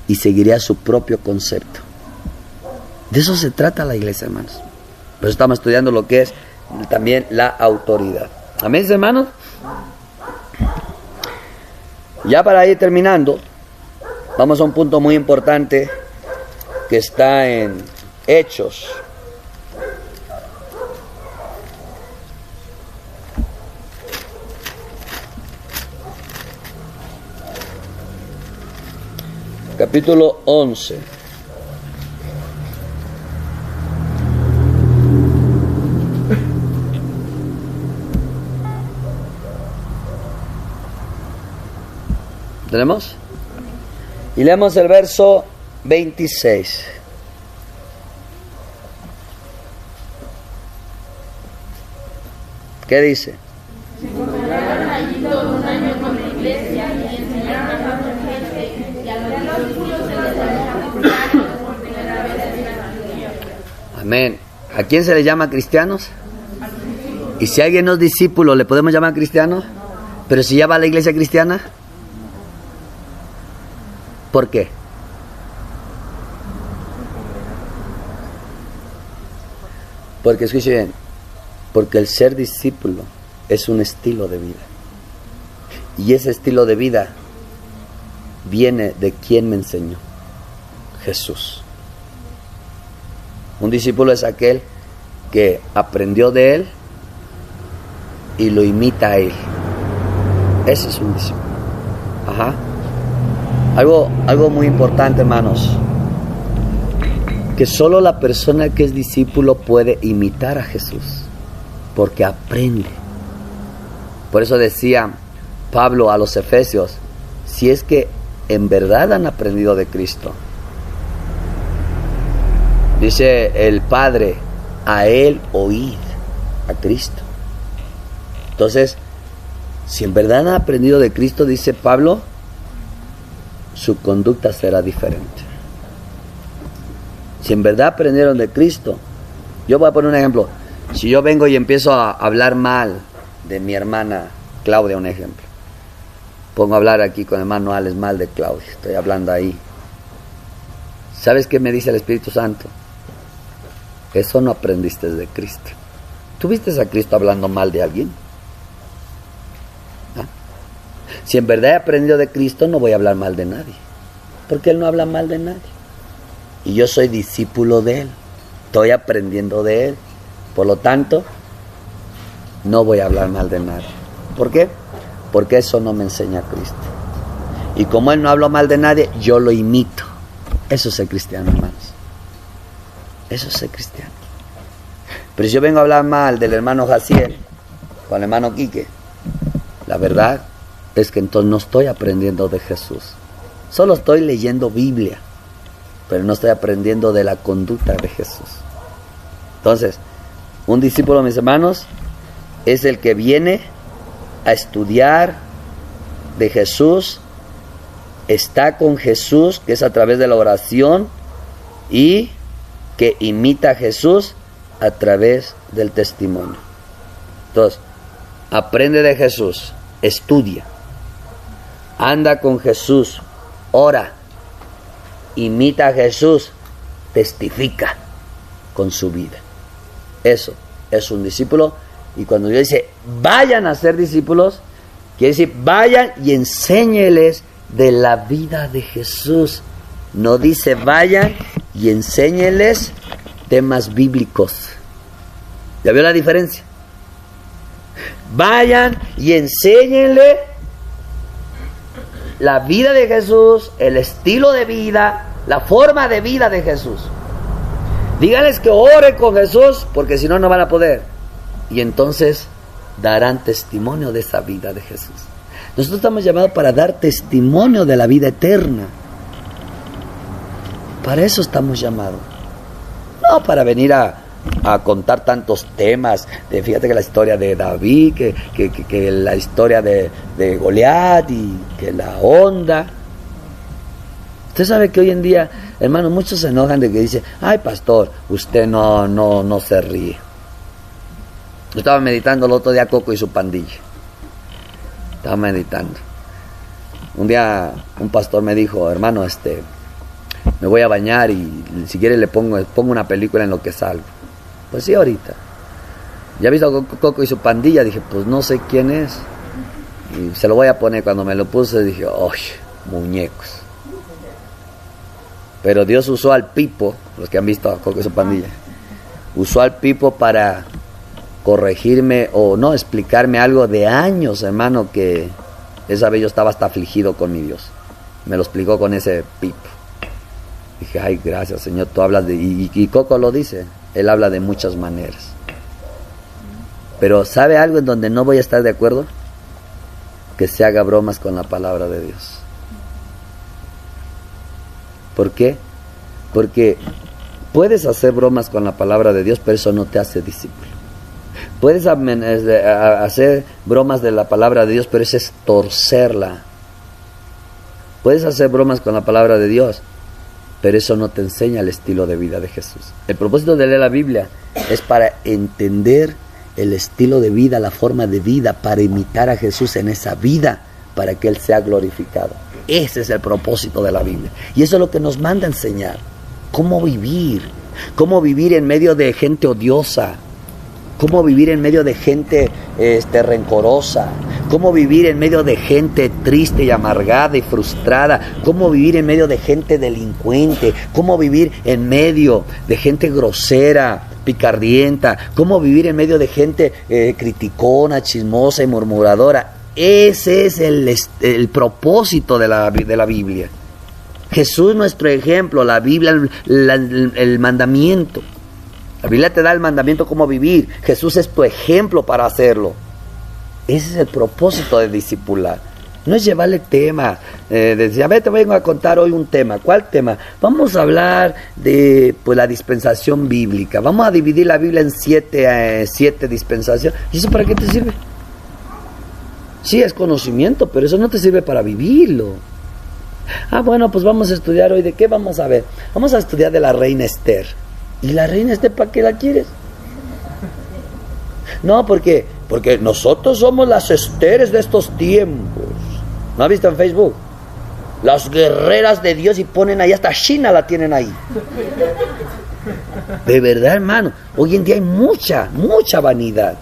y seguiría su propio concepto. De eso se trata la iglesia, hermanos. Por eso estamos estudiando lo que es también la autoridad. Amén, hermanos. Ya para ir terminando, vamos a un punto muy importante que está en Hechos. Capítulo 11. ¿Tenemos? Y leemos el verso 26. ¿Qué dice? Se congregaron allí todo un año con la iglesia y enseñaron a mucha gente, y a los discípulos se les llamó cristianos por primera vez en el evangelio. Amén. ¿A quién se le llama cristianos? Y si alguien no es discípulo, ¿le podemos llamar cristiano? Pero si ya va a la iglesia cristiana, ¿por qué? Porque, escuche bien, porque el ser discípulo es un estilo de vida. Y ese estilo de vida viene de quien me enseñó: Jesús. Un discípulo es aquel que aprendió de Él y lo imita a Él. Ese es un discípulo. Ajá. Algo muy importante, hermanos, que solo la persona que es discípulo puede imitar a Jesús, porque aprende. Por eso decía Pablo a los Efesios: si es que en verdad han aprendido de Cristo, dice el Padre, a Él oíd, a Cristo. Entonces, si en verdad han aprendido de Cristo, dice Pablo, su conducta será diferente. Si en verdad aprendieron de Cristo, yo voy a poner un ejemplo. Si yo vengo y empiezo a hablar mal de mi hermana Claudia, un ejemplo. Pongo a hablar aquí con el hermano Alex mal de Claudia, estoy hablando ahí. ¿Sabes qué me dice el Espíritu Santo? Eso no aprendiste de Cristo. ¿Tuviste a Cristo hablando mal de alguien? ¿Ah? Si en verdad he aprendido de Cristo, no voy a hablar mal de nadie, porque Él no habla mal de nadie. Y yo soy discípulo de Él, estoy aprendiendo de Él. Por lo tanto, no voy a hablar mal de nadie. ¿Por qué? Porque eso no me enseña Cristo. Y como Él no habla mal de nadie, yo lo imito. Eso es ser cristiano, hermanos. Eso es ser cristiano. Pero si yo vengo a hablar mal del hermano Jaciel o al hermano Quique, la verdad es que entonces no estoy aprendiendo de Jesús. Solo estoy leyendo Biblia, pero no estoy aprendiendo de la conducta de Jesús. Entonces, un discípulo, mis hermanos, es el que viene a estudiar de Jesús, está con Jesús, que es a través de la oración, y que imita a Jesús a través del testimonio. Entonces, aprende de Jesús, estudia, anda con Jesús, ora, imita a Jesús, testifica con su vida. Eso es un discípulo. Y cuando Dios dice vayan a ser discípulos, quiere decir vayan y enséñeles de la vida de Jesús. No dice vayan y enséñeles temas bíblicos. ¿Ya vio la diferencia? Vayan y enséñenle la vida de Jesús, el estilo de vida, la forma de vida de Jesús. Díganles que oren con Jesús, porque si no, no van a poder. Y entonces darán testimonio de esa vida de Jesús. Nosotros estamos llamados para dar testimonio de la vida eterna. Para eso estamos llamados. No para venir a contar tantos temas. Fíjate que la historia de David, que la historia de Goliat y que la onda. Usted sabe que hoy en día, hermano, muchos se enojan de que dice, ay pastor, usted no se ríe. Yo estaba meditando el otro día Coco y su pandilla. Estaba meditando. Un día un pastor me dijo, hermano, me voy a bañar y si quiere le pongo una película en lo que salgo. Pues sí, ahorita. ¿Ya has visto Coco y su pandilla? Dije, pues no sé quién es. Y se lo voy a poner. Cuando me lo puse dije, ¡ay, muñecos! Pero Dios usó al Pipo, los que han visto a Coco y su pandilla, usó al Pipo para corregirme o no, explicarme algo de años, hermano, que esa vez yo estaba hasta afligido con mi Dios. Me lo explicó con ese Pipo. Dije, ay, gracias, Señor, tú hablas de... Y Coco lo dice, él habla de muchas maneras. Pero ¿sabe algo en donde no voy a estar de acuerdo? Que se haga bromas con la palabra de Dios. ¿Por qué? Porque puedes hacer bromas con la palabra de Dios, pero eso no te hace discípulo. Puedes hacer bromas de la palabra de Dios, pero eso es torcerla. Puedes hacer bromas con la palabra de Dios, pero eso no te enseña el estilo de vida de Jesús. El propósito de leer la Biblia es para entender el estilo de vida, la forma de vida, para imitar a Jesús en esa vida, para que Él sea glorificado. Ese es el propósito de la Biblia. Y eso es lo que nos manda a enseñar. Cómo vivir en medio de gente odiosa, cómo vivir en medio de gente rencorosa, cómo vivir en medio de gente triste y amargada y frustrada, cómo vivir en medio de gente delincuente, cómo vivir en medio de gente grosera, picardienta, cómo vivir en medio de gente criticona, chismosa y murmuradora. Ese es el propósito de la Biblia. Jesús nuestro ejemplo, la Biblia el mandamiento. La Biblia te da el mandamiento cómo vivir. Jesús es tu ejemplo para hacerlo. Ese es el propósito de discipular. No es llevarle tema. Decir, a ver, te vengo a contar hoy un tema. ¿Cuál tema? Vamos a hablar de la dispensación bíblica. Vamos a dividir la Biblia en siete dispensaciones. ¿Y eso para qué te sirve? Sí, es conocimiento, pero eso no te sirve para vivirlo. Bueno, pues vamos a estudiar hoy. ¿De qué vamos a ver? Vamos a estudiar de la reina Esther. ¿Y la reina Esther para qué la quieres? No, porque nosotros somos las Esteres de estos tiempos. ¿No has visto en Facebook? Las guerreras de Dios, y ponen ahí, hasta China la tienen ahí. De verdad, hermano, hoy en día hay mucha vanidad.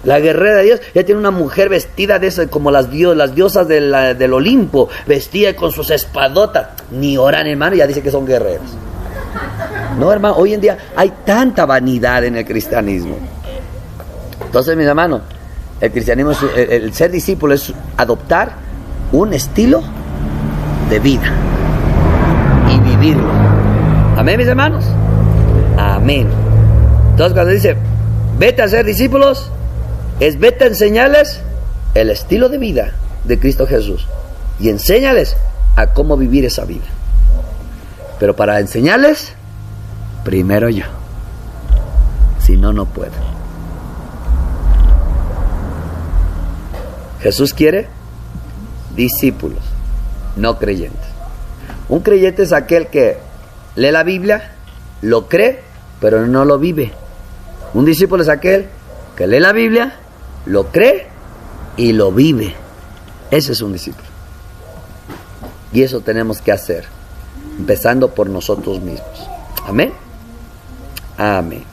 La guerrera de Dios ya tiene una mujer vestida de esas, como las diosas del Olimpo, vestida con sus espadotas. Ni oran, hermano, y ya dice que son guerreras. No, hermano, hoy en día hay tanta vanidad en el cristianismo. Entonces, mis hermanos, el cristianismo, el ser discípulo es adoptar un estilo de vida y vivirlo. Amén, mis hermanos. Amén. Entonces, cuando dice vete a ser discípulos, es vete a enseñarles el estilo de vida de Cristo Jesús y enséñales a cómo vivir esa vida. Pero para enseñarles, primero yo. Si no, no puedo. Jesús quiere discípulos, no creyentes. Un creyente es aquel que lee la Biblia, lo cree, pero no lo vive. Un discípulo es aquel que lee la Biblia, lo cree y lo vive. Ese es un discípulo. Y eso tenemos que hacer, empezando por nosotros mismos. Amén. Amén.